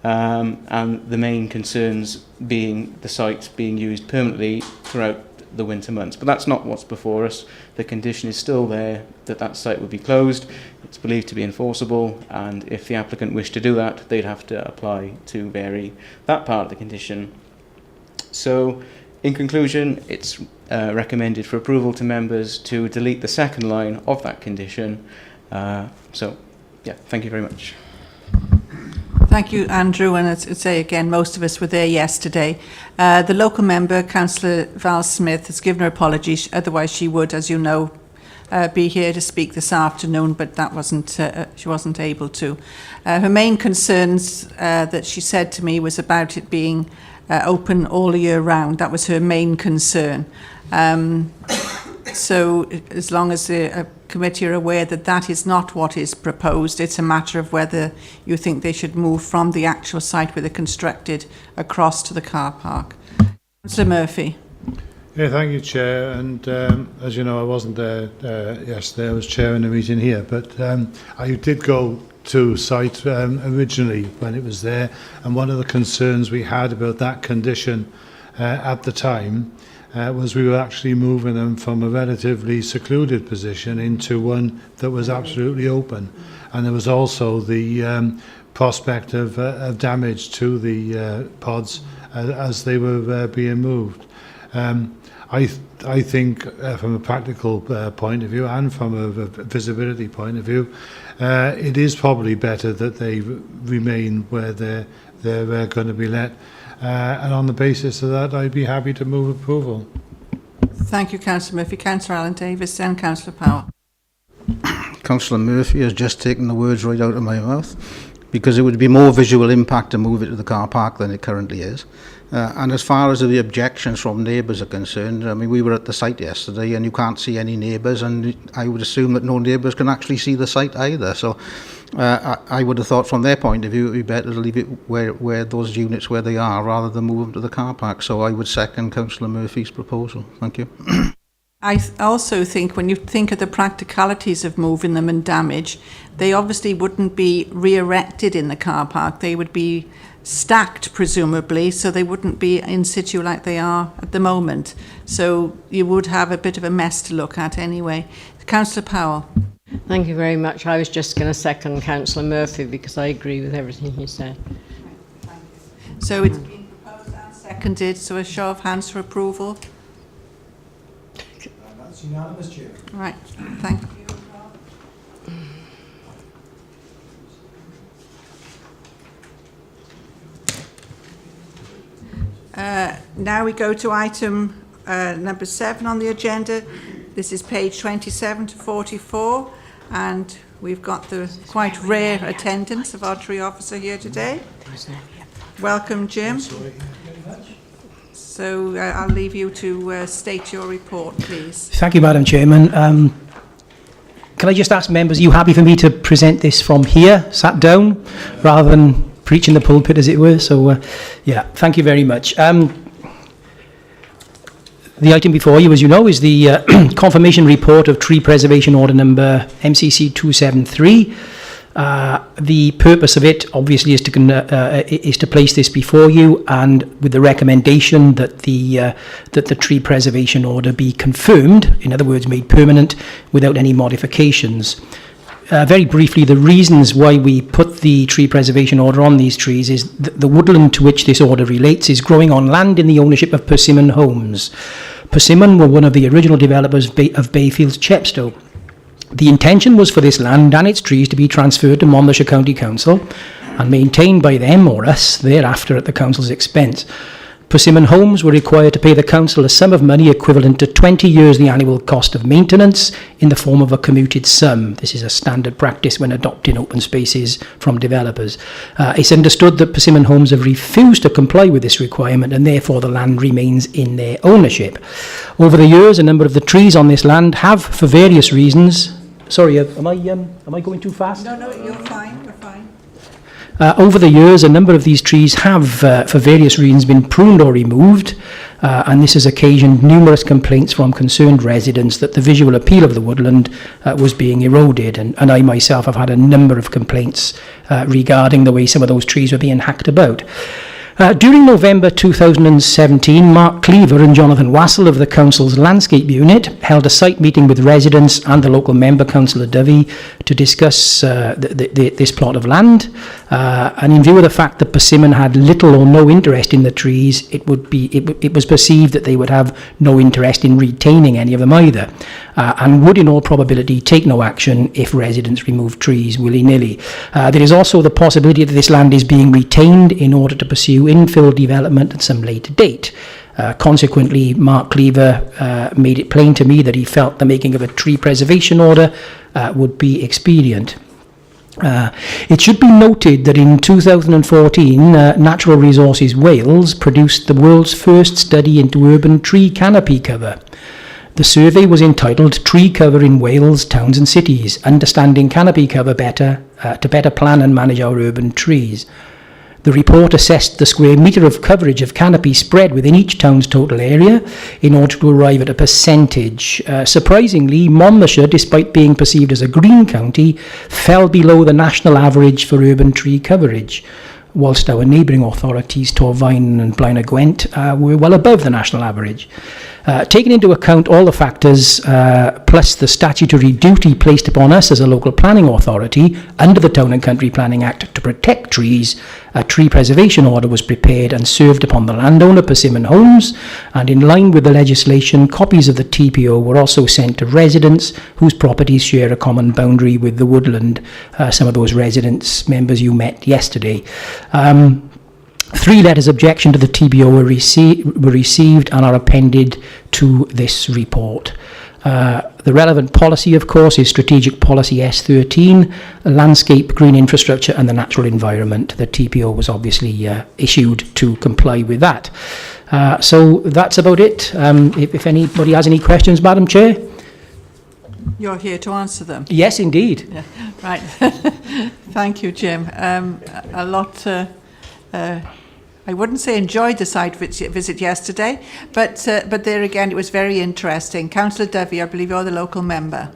S9: and the main concerns being the site being used permanently throughout the winter months. But that's not what's before us. The condition is still there that site would be closed. It's believed to be enforceable, and if the applicant wished to do that, they'd have to apply to vary that part of the condition. So, in conclusion, it's recommended for approval to members to delete the second line of that condition. Thank you very much.
S3: Thank you, Andrew. And as I say again, most of us were there yesterday. The local member, Councillor Val Smith, has given her apologies. Otherwise, she would, as you know, be here to speak this afternoon, but that wasn't. She wasn't able to. Her main concerns that she said to me was about it being open all year round. That was her main concern. So as long as the committee are aware that that is not what is proposed, it's a matter of whether you think they should move from the actual site where they're constructed across to the car park. Councillor Murphy.
S12: Yeah, thank you, Chair. And as you know, I wasn't there yesterday. I was chairing the meeting here, but I did go to site originally when it was there, and one of the concerns we had about that condition at the time was we were actually moving them from a relatively secluded position into one that was absolutely open. And there was also the prospect of damage to the pods as they were being moved. I think from a practical point of view and from a visibility point of view, it is probably better that they remain where they're going to be let. And on the basis of that, I'd be happy to move approval.
S3: Thank you, Councillor Murphy. Councillor Alan Davis, then Councillor Power.
S17: Councillor Murphy has just taken the words right out of my mouth, because it would be more visual impact to move it to the car park than it currently is. And as far as the objections from neighbours are concerned, I mean, we were at the site yesterday and you can't see any neighbours, and I would assume that no neighbours can actually see the site either. So I would have thought from their point of view it would be better to leave it where those units where they are rather than move them to the car park. So I would second Councillor Murphy's proposal. Thank you.
S3: I also think when you think of the practicalities of moving them and damage, they obviously wouldn't be re-erected in the car park. They would be stacked, presumably, so they wouldn't be in situ like they are at the moment. So you would have a bit of a mess to look at anyway. Councillor Powell.
S13: Thank you very much. I was just going to second Councillor Murphy because I agree with everything he said.
S3: So it's been proposed and seconded, so a show of hands for approval.
S1: That's unanimous, Chair.
S3: Right, thank you. Now we go to item number 7 on the agenda. This is page 27 to 44, and we've got the quite rare attendance of our tree officer here today. Welcome, Jim. So I'll leave you to state your report, please.
S20: Thank you, Madam Chairman. Can I just ask members, are you happy for me to present this from here, sat down, rather than preaching the pulpit, as it were? So, yeah, thank you very much. The item before you, as you know, is the confirmation report of Tree Preservation Order number MCC 273. The purpose of it, obviously, is to place this before you, and with the recommendation that the tree preservation order be confirmed, in other words, made permanent without any modifications. Very briefly, the reasons why we put the tree preservation order on these trees is the woodland to which this order relates is growing on land in the ownership of Persimmon Homes. Persimmon were one of the original developers of Bayfields Chepstow. The intention was for this land and its trees to be transferred to Monmouthshire County Council and maintained by them or us thereafter at the council's expense. Persimmon Homes were required to pay the council a sum of money equivalent to 20 years the annual cost of maintenance in the form of a commuted sum. This is a standard practice when adopting open spaces from developers. It's understood that Persimmon Homes have refused to comply with this requirement, and therefore the land remains in their ownership. Over the years, a number of the trees on this land have, for various reasons... Sorry, am I going too fast?
S3: No, you're fine. We're fine.
S20: Over the years, a number of these trees have, for various reasons, been pruned or removed, and this has occasioned numerous complaints from concerned residents that the visual appeal of the woodland was being eroded, and I myself have had a number of complaints regarding the way some of those trees were being hacked about. During November 2017, Mark Cleaver and Jonathan Wassell of the Council's Landscape Unit held a site meeting with residents and the local member, Councillor Dovey, to discuss this plot of land. And in view of the fact that Persimmon had little or no interest in the trees, it was perceived that they would have no interest in retaining any of them either, and would in all probability take no action if residents removed trees willy-nilly. There is also the possibility that this land is being retained in order to pursue infill development at some later date. Consequently, Mark Cleaver made it plain to me that he felt the making of a tree preservation order would be expedient. It should be noted that in 2014, Natural Resources Wales produced the world's first study into urban tree canopy cover. The survey was entitled Tree Cover in Wales, Towns and Cities, Understanding Canopy Cover Better to Better Plan and Manage Our Urban Trees. The report assessed the square metre of coverage of canopy spread within each town's total area in order to arrive at a percentage. Surprisingly, Monmouthshire, despite being perceived as a green county, fell below the national average for urban tree coverage, whilst our neighbouring authorities, Torfaen and Blaenau Gwent, were well above the national average. Taking into account all the factors, plus the statutory duty placed upon us as a local planning authority under the Town and Country Planning Act to protect trees, a tree preservation order was prepared and served upon the landowner, Persimmon Homes, and in line with the legislation, copies of the TPO were also sent to residents whose properties share a common boundary with the woodland. Some of those residents, members you met yesterday. 3 letters of objection to the TBO were received and are appended to this report. The relevant policy, of course, is Strategic Policy S13, Landscape, Green Infrastructure and the Natural Environment. The TPO was obviously issued to comply with that. So that's about it. If anybody has any questions, Madam Chair?
S3: You're here to answer them.
S20: Yes, indeed.
S3: Yeah. Right. Thank you, Jim. A lot... I wouldn't say enjoyed the site visit yesterday, but there again it was very interesting. Councillor Dovey, I believe you're the local member.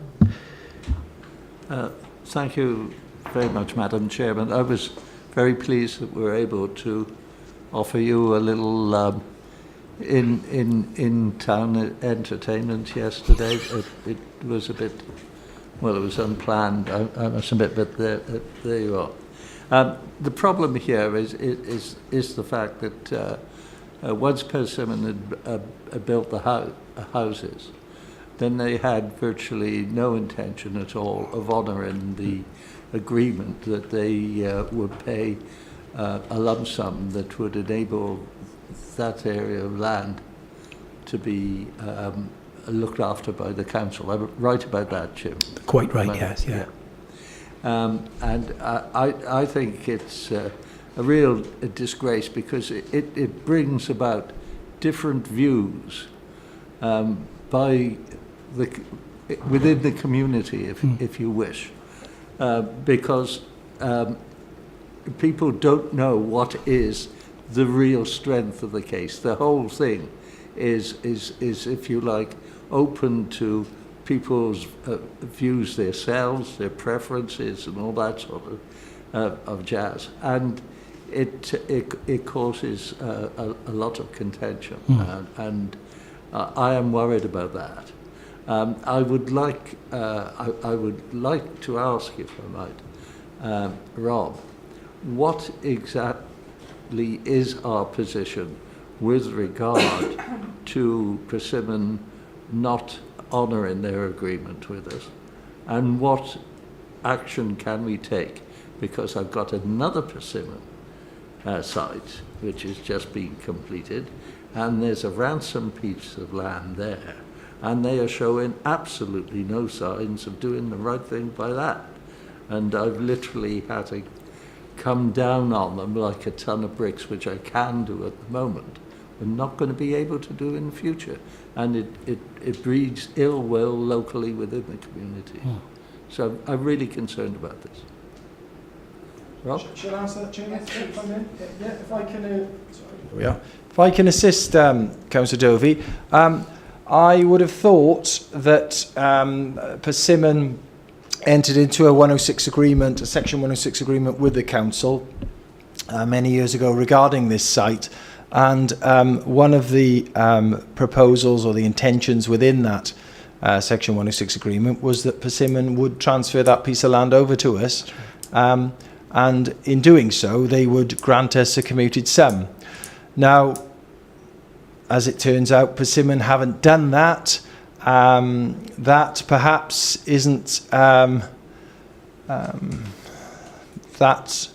S19: Thank you very much, Madam Chairman. I was very pleased that we were able to offer you a little in-town entertainment yesterday. It was a bit, well, it was unplanned, I must admit, but there you are. The problem here is the fact that once Persimmon had built the houses, then they had virtually no intention at all of honouring the agreement that they would pay a lump sum that would enable that area of land to be looked after by the council. I'm right about that, Jim?
S20: Quite right, yes, yeah.
S19: And I think it's a real disgrace because it brings about different views by within the community, if you wish, because people don't know what is the real strength of the case. The whole thing is if you like, open to people's views themselves, their preferences, and all that sort of jazz. And it causes a lot of contention, and I am worried about that. I would like to ask, if I might, Rob, what exactly is our position with regard to Persimmon not honouring their agreement with us, and what action can we take? Because I've got another Persimmon site which is just being completed, and there's a ransom piece of land there, and they are showing absolutely no signs of doing the right thing by that. And I've literally had to come down on them like a ton of bricks, which I can do at the moment. I'm not going to be able to do in the future. And it breeds ill will locally within the community. So I'm really concerned about this. Rob?
S1: Shall I answer that, Chairman? Yeah, if I can... If I can assist Councillor Dovey, I would have thought that Persimmon entered into a 106 agreement, a Section 106 agreement with the council many years ago regarding this site, and one of the proposals or the intentions within that Section 106 agreement was that Persimmon would transfer that piece of land over to us, and in doing so they would grant us a commuted sum. Now, as it turns out, Persimmon haven't done that. That perhaps isn't that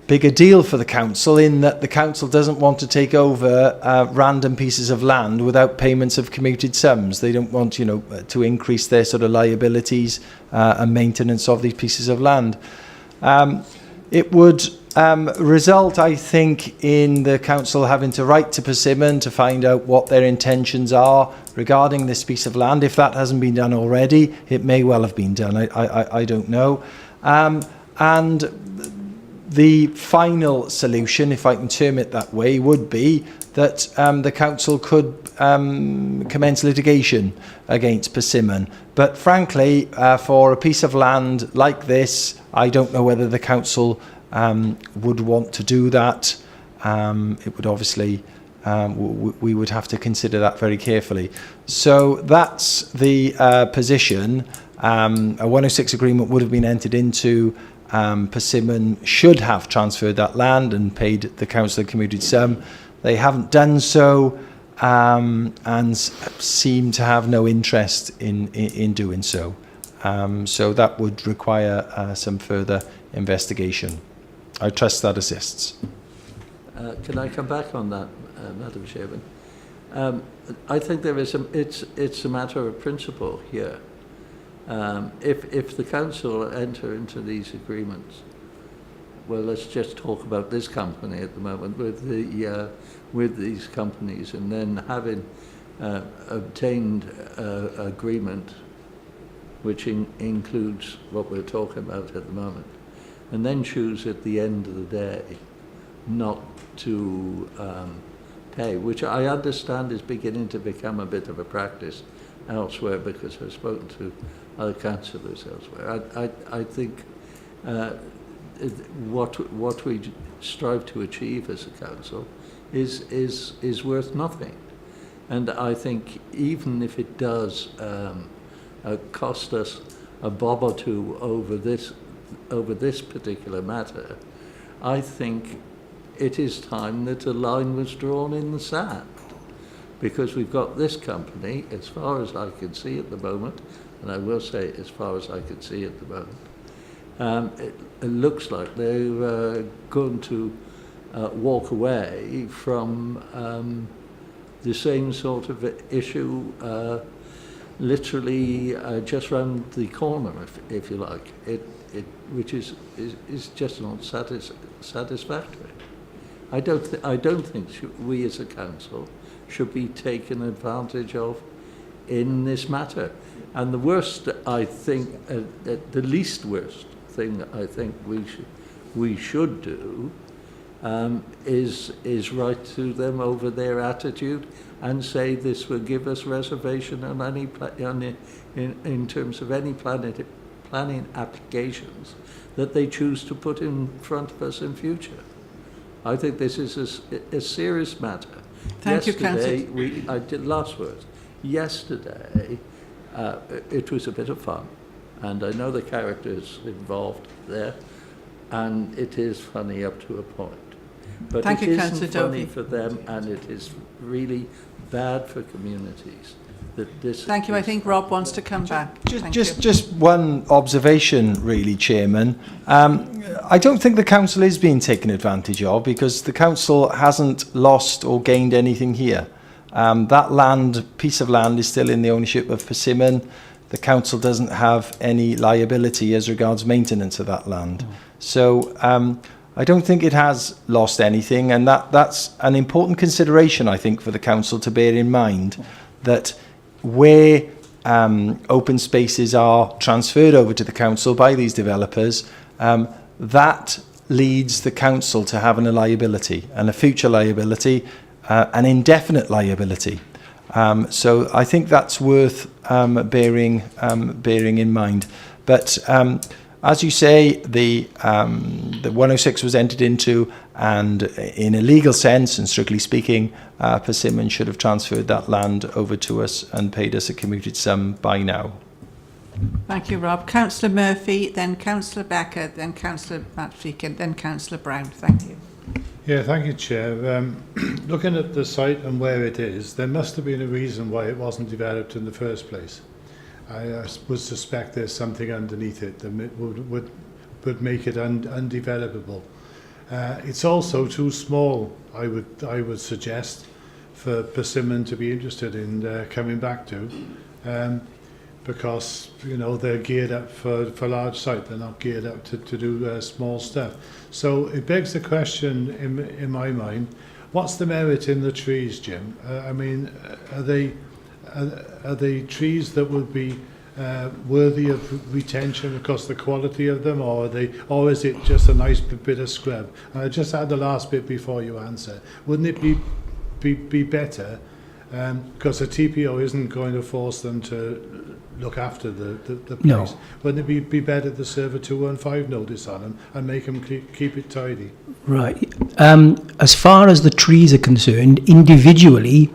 S1: big a deal for the council, in that the council doesn't want to take over random pieces of land without payments of commuted sums. They don't want, to increase their sort of liabilities and maintenance of these pieces of land. It would result, I think, in the council having to write to Persimmon to find out what their intentions are regarding this piece of land. If that hasn't been done already, it may well have been done. I don't know. And the final solution, if I can term it that way, would be that the council could commence litigation against Persimmon. But frankly, for a piece of land like this, I don't know whether the council would want to do that. It would obviously, we would have to consider that very carefully. So that's the position. A 106 agreement would have been entered into. Persimmon should have transferred that land and paid the council a commuted sum. They haven't done so, and seem to have no interest in doing so. So that would require some further investigation. I trust that assists.
S19: Can I come back on that, Madam Chairman? I think there is it's a matter of principle here. If the council enter into these agreements, well, let's just talk about this company at the moment with these companies, and then having obtained agreement which includes what we're talking about at the moment, and then choose at the end of the day not to pay, which I understand is beginning to become a bit of a practice elsewhere, because I've spoken to other councillors elsewhere. I think what we strive to achieve as a council is worth nothing, and I think even if it does cost us a bob or two over this particular matter, I think it is time that a line was drawn in the sand, because we've got this company, as far as I can see at the moment, and I will say as far as I can see at the moment, it looks like they're going to walk away from the same sort of issue literally just round the corner, if you like, which is just not satisfactory. I don't think we as a council should be taken advantage of in this matter. And the worst, I think, the least worst thing I think we should do is write to them over their attitude and say this will give us reservation on any in terms of any planning applications that they choose to put in front of us in future. I think this is a serious matter.
S3: Thank you,
S19: Yesterday, I did last words. Yesterday, it was a bit of fun, and I know the characters involved there, and it is funny up to a point. But
S3: Thank
S19: it
S3: you,
S19: isn't
S3: Councillor
S19: funny
S3: Dovey.
S19: for them, and it is really bad for communities. That this
S3: Thank you. I think Rob wants to come back. Thank you.
S1: Just one observation, really, Chairman. I don't think the council is being taken advantage of, because the council hasn't lost or gained anything here. That piece of land is still in the ownership of Persimmon. The council doesn't have any liability as regards maintenance of that land. So I don't think it has lost anything, and that's an important consideration, I think, for the council to bear in mind, that where open spaces are transferred over to the council by these developers, that leads the council to having a liability, and a future liability, an indefinite liability. So I think that's worth bearing in mind. But as you say, the 106 was entered into, and in a legal sense, and strictly speaking, Persimmon should have transferred that land over to us and paid us a commuted sum by now.
S3: Thank you, Rob. Councillor Murphy, then Councillor Becker, then Councillor Matfreak, then Councillor Brown. Thank you.
S12: Yeah, thank you, Chair. Looking at the site and where it is, there must have been a reason why it wasn't developed in the first place. I would suspect there's something underneath it that would make it undevelopable. It's also too small, I would suggest, for Persimmon to be interested in coming back to, because they're geared up for large site. They're not geared up to do small stuff. So it begs the question in my mind: what's the merit in the trees, Jim? I mean, are they trees that would be worthy of retention because of the quality of them, or is it just a nice bit of scrub? And I just had the last bit before you answer. Wouldn't it be better, because a TPO isn't going to force them to look after the place?
S20: No.
S12: Wouldn't it be better to serve a 215 notice on them and make them keep it tidy?
S20: Right. As far as the trees are concerned, individually,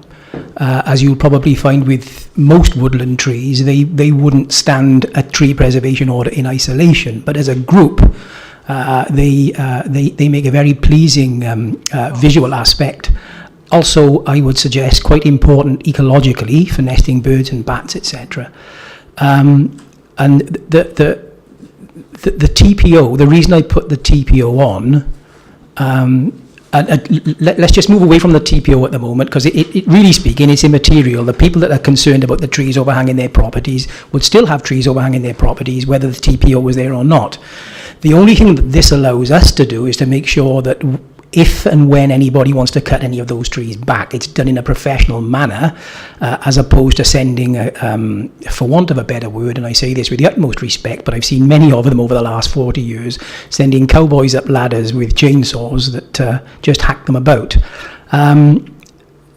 S20: as you'll probably find with most woodland trees, they wouldn't stand a tree preservation order in isolation. But as a group, they make a very pleasing visual aspect. Also, I would suggest quite important ecologically for nesting birds and bats, etc. And the TPO, the reason I put the TPO on, let's just move away from the TPO at the moment, because it really speaking, it's immaterial. The people that are concerned about the trees overhanging their properties would still have trees overhanging their properties, whether the TPO was there or not. The only thing that this allows us to do is to make sure that if and when anybody wants to cut any of those trees back, it's done in a professional manner, as opposed to sending, for want of a better word, and I say this with the utmost respect, but I've seen many of them over the last 40 years, sending cowboys up ladders with chainsaws that just hack them about.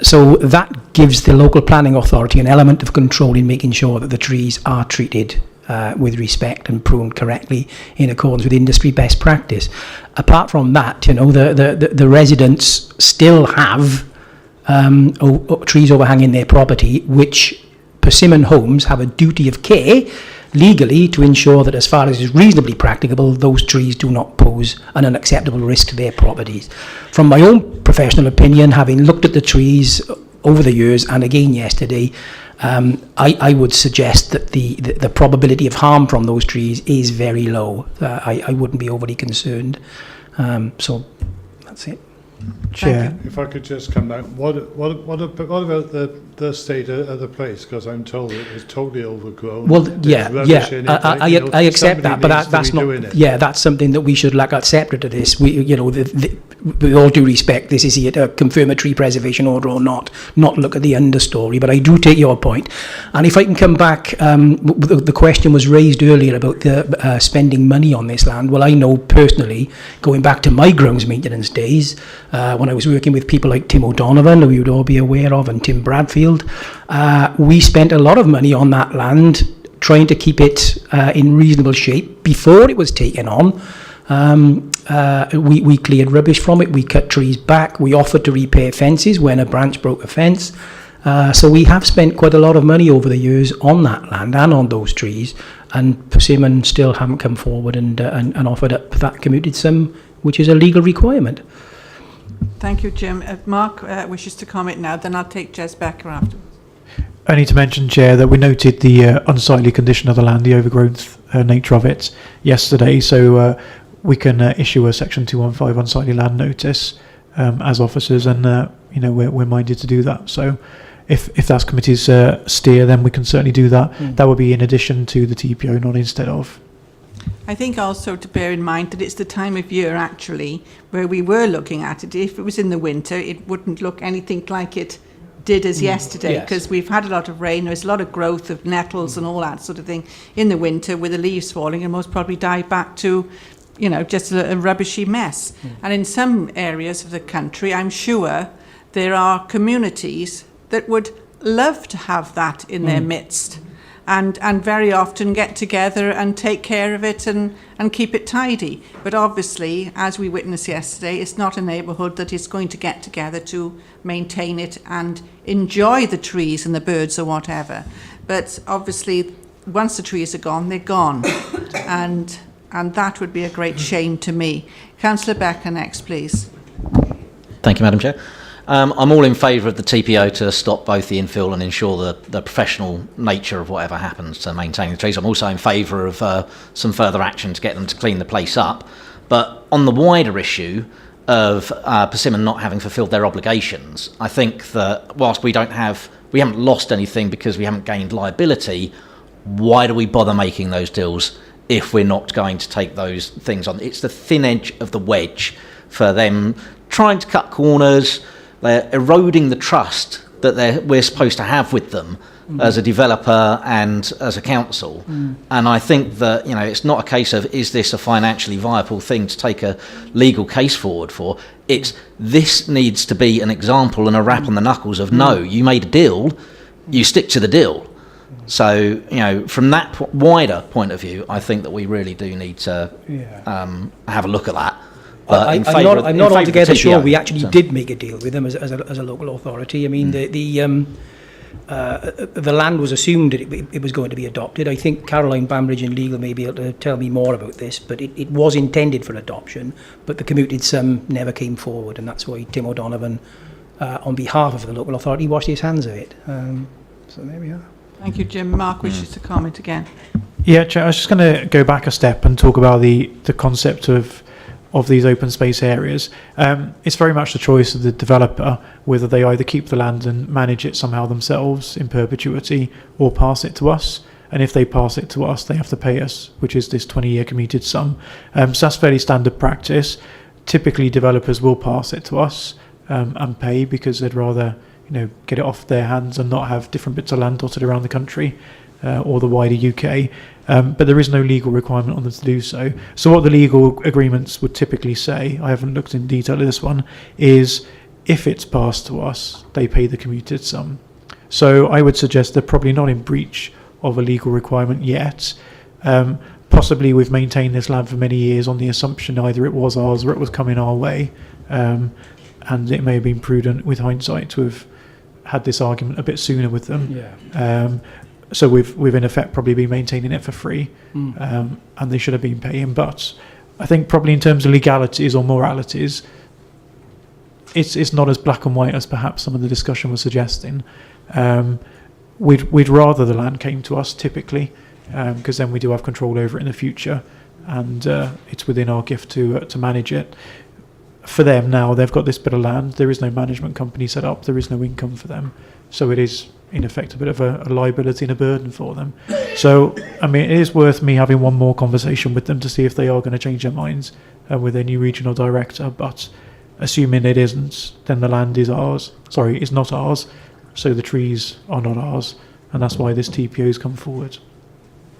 S20: So that gives the local planning authority an element of control in making sure that the trees are treated with respect and pruned correctly in accordance with industry best practice. Apart from that, the residents still have trees overhanging their property, which Persimmon Homes have a duty of care legally to ensure that, as far as is reasonably practicable, those trees do not pose an unacceptable risk to their properties. From my own professional opinion, having looked at the trees over the years and again yesterday, I would suggest that the probability of harm from those trees is very low. I wouldn't be overly concerned. So that's it.
S6: Chair.
S12: If I could just come back, what about the state of the place? Because I'm told it was totally overgrown.
S20: Well,
S12: There's
S20: yeah,
S12: rubbish in it,
S20: I accept that, but that's not.
S12: doing it.
S20: Yeah, that's something that we should look at separate to this. We, you know, with all due respect, this is a confirmatory preservation order or not look at the understory. But I do take your point, and if I can come back, the question was raised earlier about the spending money on this land. Well, I know personally, going back to my grounds maintenance days, when I was working with people like Tim O'Donovan, who you'd all be aware of, and Tim Bradfield, we spent a lot of money on that land trying to keep it in reasonable shape before it was taken on. We cleared rubbish from it, we cut trees back, we offered to repair fences when a branch broke a fence. So we have spent quite a lot of money over the years on that land and on those trees, and Persimmon still haven't come forward and offered up that commuted sum, which is a legal requirement.
S3: Thank you, Jim. Mark wishes to comment now, then I'll take Jez Becker afterwards.
S6: I need to mention, Chair, that we noted the unsightly condition of the land, the overgrowth nature of it yesterday, so we can issue a Section 215 unsightly land notice as officers, and we're minded to do that. So if that's committee's steer, then we can certainly do that. That would be in addition to the TPO, not instead of.
S3: I think also to bear in mind that it's the time of year actually where we were looking at it. If it was in the winter, it wouldn't look anything like it did as yesterday, because we've had a lot of rain. There's a lot of growth of nettles and all that sort of thing in the winter with the leaves falling, and most probably die back to, just a rubbishy mess. And in some areas of the country, I'm sure there are communities that would love to have that in their midst. And very often get together and take care of it and keep it tidy. But obviously, as we witnessed yesterday, it's not a neighbourhood that is going to get together to maintain it and enjoy the trees and the birds or whatever. But obviously, once the trees are gone, they're gone. and that would be a great shame to me. Councillor Becker next, please.
S18: Thank you, Madam Chair. I'm all in favour of the TPO to stop both the infill and ensure the professional nature of whatever happens to maintain the trees. I'm also in favour of some further action to get them to clean the place up. But on the wider issue of Persimmon not having fulfilled their obligations, I think that whilst we haven't lost anything because we haven't gained liability, why do we bother making those deals if we're not going to take those things on? It's the thin edge of the wedge for them trying to cut corners. They're eroding the trust that we're supposed to have with them as a developer and as a council. And I think that, it's not a case of, is this a financially viable thing to take a legal case forward for? This needs to be an example and a rap on the knuckles of, no, you made a deal, you stick to the deal. So, from that wider point of view, I think that we really do need to have a look at that.
S20: I'm not altogether sure we actually did make a deal with them as a local authority. I mean, the land was assumed that it was going to be adopted. I think Caroline Bambridge in legal may be able to tell me more about this, but it was intended for adoption, but the commuted sum never came forward, and that's why Tim O'Donovan, on behalf of the local authority, washed his hands of it. So there we are.
S3: Thank you, Jim. Mark wishes to comment again.
S6: Yeah, Chair, I was just going to go back a step and talk about the concept of these open space areas. It's very much the choice of the developer whether they either keep the land and manage it somehow themselves in perpetuity or pass it to us. And if they pass it to us, they have to pay us, which is this 20-year commuted sum. So that's fairly standard practice. Typically, developers will pass it to us and pay because they'd rather get it off their hands and not have different bits of land dotted around the country or the wider UK. But there is no legal requirement on them to do so. So what the legal agreements would typically say, I haven't looked in detail at this one, is if it's passed to us, they pay the commuted sum. So I would suggest they're probably not in breach of a legal requirement yet. Possibly we've maintained this land for many years on the assumption either it was ours or it was coming our way. And it may have been prudent with hindsight to have had this argument a bit sooner with them. So we've in effect probably been maintaining it for free, and they should have been paying. But I think probably in terms of legalities or moralities, it's not as black and white as perhaps some of the discussion was suggesting. We'd rather the land came to us typically, because then we do have control over it in the future, and it's within our gift to manage it. for them now, they've got this bit of land. There is no management company set up. There is no income for them. So it is, in effect, a bit of a liability and a burden for them. So, I mean, it is worth me having one more conversation with them to see if they are going to change their minds with their new regional director. But assuming it isn't, then the land is ours. Sorry, it's not ours. So the trees are not ours. And that's why this TPO has come forward.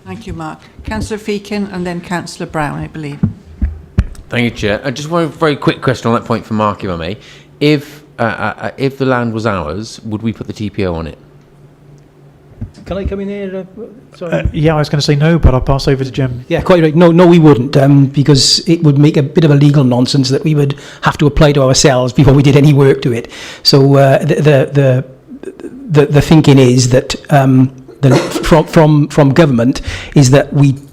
S3: Thank you, Mark. Councillor Feakin and then Councillor Brown, I believe.
S21: Thank you, Chair. I just want a very quick question on that point for Mark, if I may. If the land was ours, would we put the TPO on it?
S20: Can I come in here? Sorry.
S6: Yeah, I was going to say no, but I'll pass over to Jim.
S20: Yeah, quite right. No, we wouldn't, because it would make a bit of a legal nonsense that we would have to apply to ourselves before we did any work to it. So the thinking is that from government is that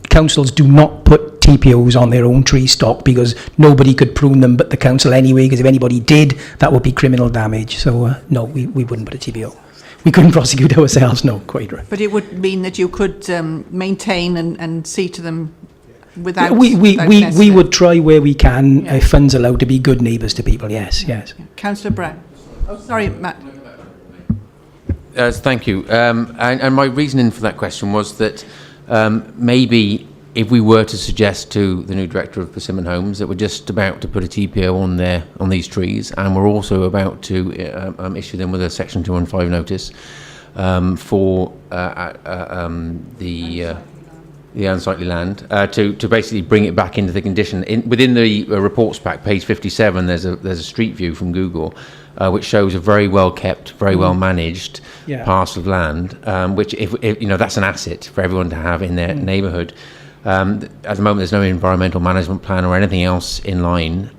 S20: councils do not put TPOs on their own tree stock because nobody could prune them but the council anyway, because if anybody did, that would be criminal damage. So no, we wouldn't put a TPO. We couldn't prosecute ourselves, no, quite right.
S3: But it would mean that you could maintain and see to them without...
S20: We would try where we can, if funds allow, to be good neighbours to people, yes.
S3: Councillor Brown. Oh, sorry, Matt.
S21: Thank you. And my reasoning for that question was that maybe if we were to suggest to the new director of Persimmon Homes that we're just about to put a TPO on these trees, and we're also about to issue them with a Section 215 notice for the unsightly land, to basically bring it back into the condition. Within the reports pack, page 57, there's a street view from Google, which shows a very well kept, very well managed parcel of land, which if that's an asset for everyone to have in their neighbourhood. At the moment, there's no environmental management plan or anything else in line.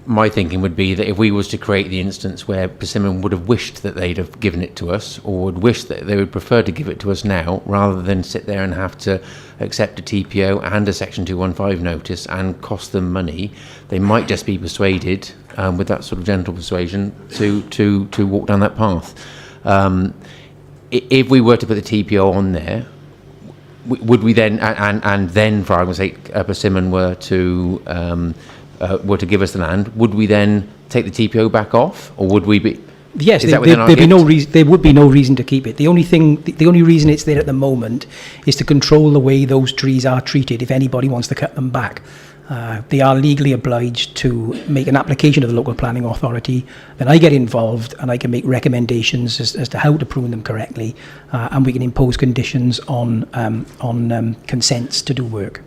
S21: My thinking would be that if we was to create the instance where Persimmon would have wished that they'd have given it to us, or would wish that they would prefer to give it to us now, rather than sit there and have to accept a TPO and a Section 215 notice and cost them money, they might just be persuaded, with that sort of gentle persuasion, to walk down that path. If we were to put the TPO on there, would we then, and then, for argument's sake, Persimmon were to give us the land, would we then take the TPO back off, or would we be?
S20: Yes, there would be no reason to keep it. The only reason it's there at the moment is to control the way those trees are treated. If anybody wants to cut them back, they are legally obliged to make an application to the local planning authority. Then I get involved and I can make recommendations as to how to prune them correctly, and we can impose conditions on consents to do work.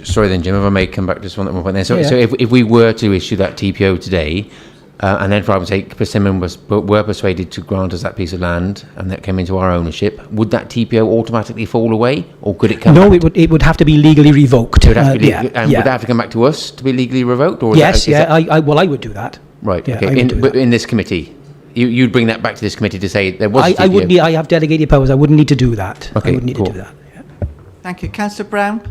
S21: Sorry then, Jim, if I may come back just one more point there. So if we were to issue that TPO today, and then for argument's sake, Persimmon were persuaded to grant us that piece of land and that came into our ownership, would that TPO automatically fall away, or could it come back?
S20: No, it would have to be legally revoked.
S21: Would that have to come back to us to be legally revoked? Or
S20: I would do that.
S21: Right,
S20: yeah,
S21: okay. In this committee? You'd bring that back to this committee to say there was a TPO?
S20: I have delegated powers. I wouldn't need to do that.
S21: Okay,
S20: I wouldn't need to do that. Yeah.
S3: Thank you. Councillor Brown?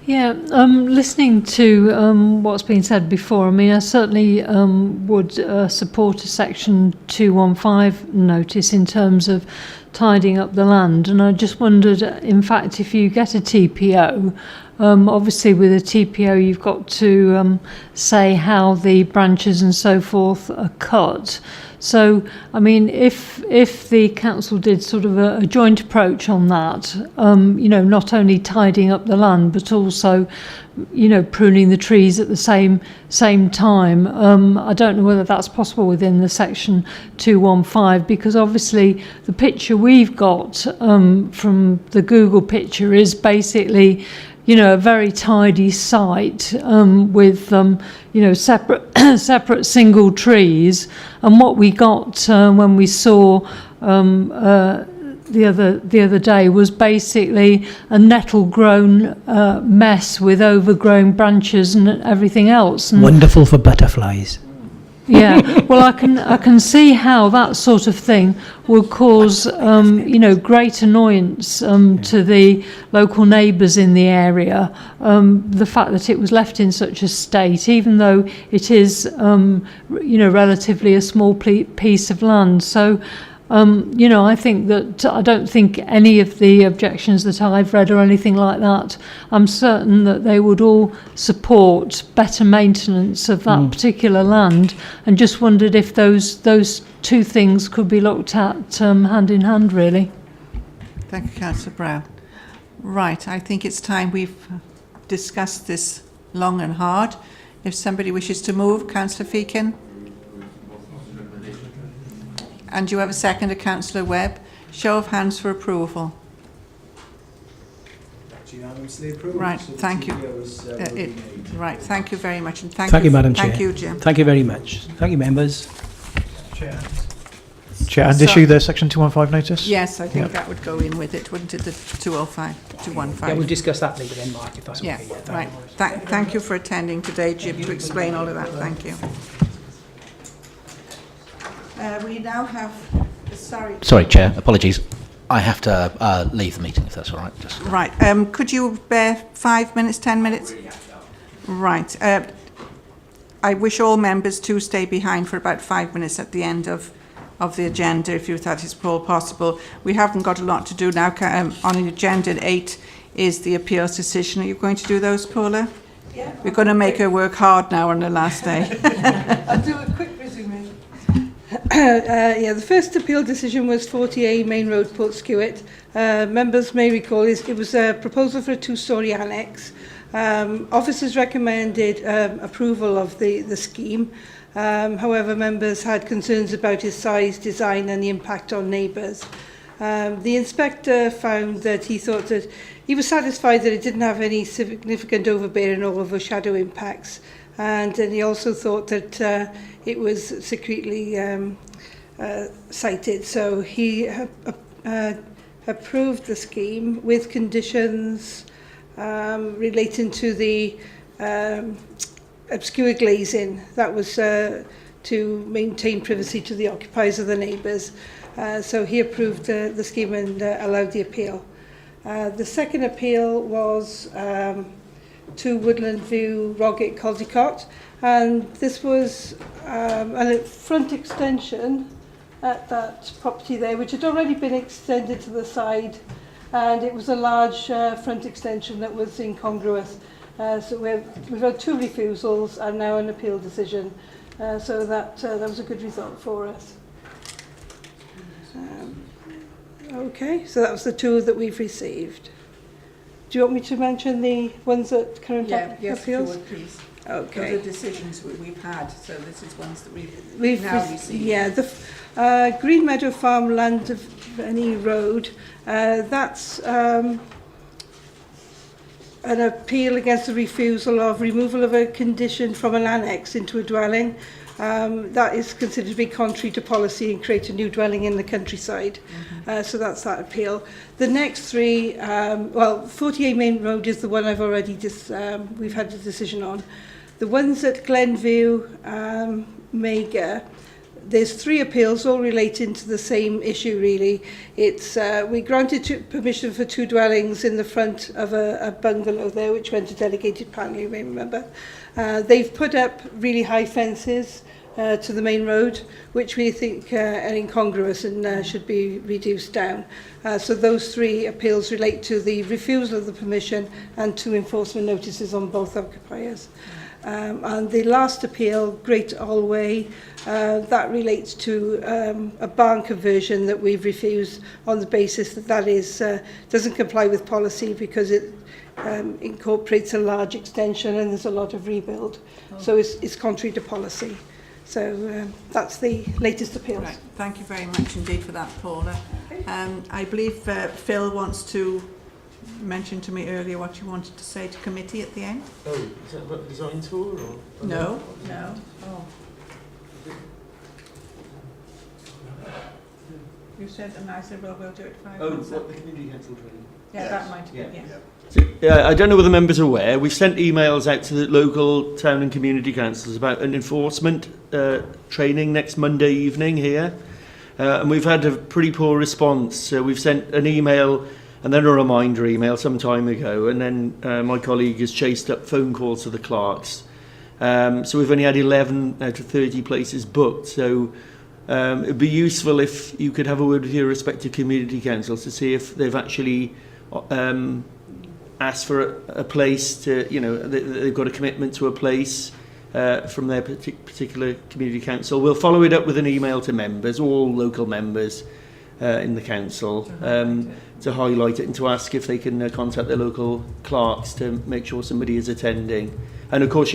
S15: Yeah, listening to what's been said before, I mean, I certainly would support a Section 215 notice in terms of tidying up the land. And I just wondered, in fact, if you get a TPO, obviously with a TPO you've got to say how the branches and so forth are cut. So, I mean, if the council did sort of a joint approach on that, not only tidying up the land, but also, pruning the trees at the same time. I don't know whether that's possible within the Section 215, because obviously the picture we've got from the Google picture is basically, a very tidy site with, separate single trees. And what we got when we saw the other day was basically a nettle-grown mess with overgrown branches and everything else. And
S20: wonderful for butterflies.
S15: Yeah, well, I can see how that sort of thing would cause, great annoyance to the local neighbours in the area. The fact that it was left in such a state, even though it is, relatively a small piece of land. So, You know, I think that I don't think any of the objections that I've read or anything like that, I'm certain that they would all support better maintenance of that particular land, and just wondered if those two things could be looked at hand in hand, really.
S3: Thank you, Councillor Brown. Right, I think it's time we've discussed this long and hard. If somebody wishes to move, Councillor Feakin. And you have a second, Councillor Webb. Show of hands for approval.
S1: Unanimously approved.
S3: Right,
S1: So the
S3: thank you.
S1: TPO is,
S3: Right, thank you very much. And thank
S20: you, Madam Chair.
S3: Thank you, Jim.
S20: Thank you very much. Thank you, members.
S6: Chair, and issue the section 215 notice?
S3: Yes, I think
S6: Yep.
S3: that would go in with it, wouldn't it, the 205, 215?
S20: Yeah, we'll discuss that later then, Mark, if that's
S3: Yeah,
S20: okay.
S3: right. Thank you for attending today, Jim, to explain all of that. Thank you. We now have,
S18: Sorry, Chair, apologies. I have to leave the meeting, if that's all right. Just.
S3: Right, could you bear 5 minutes, 10 minutes? Right. I wish all members to stay behind for about 5 minutes at the end of the agenda, if that is all possible. We haven't got a lot to do now. On agenda 8 is the appeals decision. Are you going to do those, Paula?
S2: Yeah.
S3: We're going to make her work hard now on the last day.
S2: I'll do a quick resume. Yeah, the first appeal decision was 40A Main Road, Portskewitt. Members may recall it was a proposal for a two-storey annex. Officers recommended approval of the scheme. However, members had concerns about its size, design and the impact on neighbours. The inspector found that he thought that he was satisfied that it didn't have any significant overbearing or overshadow impacts, and he also thought that it was secretly cited. So he approved the scheme with conditions relating to the obscure glazing. That was to maintain privacy to the occupiers of the neighbours. So he approved the scheme and allowed the appeal. The second appeal was to Woodland View, Rogate, Caldicot, and this was a front extension at that property there, which had already been extended to the side, and it was a large front extension that was incongruous. So we've had 2 refusals and now an appeal decision, so that was a good result for us. Okay, so that was the 2 that we've received. Do you want me to mention the ones that current appeals?
S3: Yes, if you would, please.
S2: Okay.
S3: Those are decisions we've had, so this is ones that we've now received.
S2: Yeah, the Green Meadow Farm Land of Any Road, that's an appeal against the refusal of removal of a condition from an annex into a dwelling. That is considered to be contrary to policy and create a new dwelling in the countryside. So that's that appeal. The next 3, well, 48 Main Road is the one I've already we've had a decision on. The ones at Glenview, Mega, there's 3 appeals all relating to the same issue really. It's we granted permission for 2 dwellings in the front of a bungalow there, which went to delegated panel, you may remember. They've put up really high fences to the main road, which we think are incongruous and should be reduced down. So those 3 appeals relate to the refusal of the permission and 2 enforcement notices on both occupiers. And the last appeal, Great Allway, that relates to a barn conversion that we've refused on the basis that is doesn't comply with policy because it incorporates a large extension and there's a lot of rebuild. So it's contrary to policy. So that's the latest appeals.
S3: Right. Thank you very much indeed for that, Paula. I believe Phil wants to mention to me earlier what you wanted to say to committee at the end.
S5: Oh, is that about the design tour or?
S3: No. No. Oh. You said, and I said, well, we'll do it 5 minutes.
S5: Oh, what, the community council training?
S3: Yeah, that might have been, yeah.
S5: So, I don't know whether members are aware, we've sent emails out to the local town and community councils about an enforcement training next Monday evening here. And we've had a pretty poor response. So we've sent an email and then a reminder email some time ago. And then my colleague has chased up phone calls to the clerks. So we've only had 11 out of 30 places booked. So It'd be useful if you could have a word with your respective community councils to see if they've actually asked for a place to, you know, they've got a commitment to a place from their particular community council. We'll follow it up with an email to members, all local members in the council, to highlight it and to ask if they can contact their local clerks to make sure somebody is attending. And of course,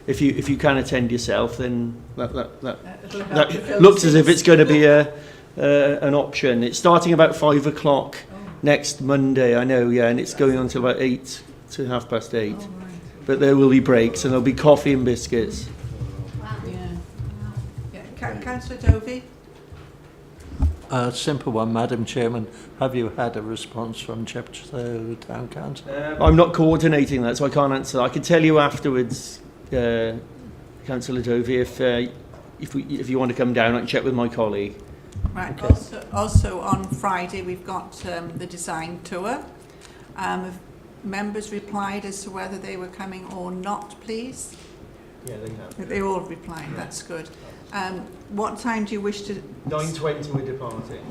S5: if you can attend yourself, then that looks as if it's going to be an option. It's starting about 5 o'clock next Monday, I know, yeah, and it's going on till about 8 to 8:30. Oh, right. But there will be breaks and there'll be coffee and biscuits.
S4: Wow. Yeah. Councillor Dovey?
S19: A simple one, Madam Chairman. Have you had a response from Chepstow Town Council?
S5: I'm not coordinating that, so I can't answer that. I can tell you afterwards, Councillor Dovey, if you want to come down, I can check with my colleague.
S4: Right. Okay. Also on Friday, we've got the design tour. Have members replied as to whether they were coming or not, please?
S5: Yeah, they have.
S4: They all replied. That's good. What time do you wish to...
S5: 9:20 we're departing.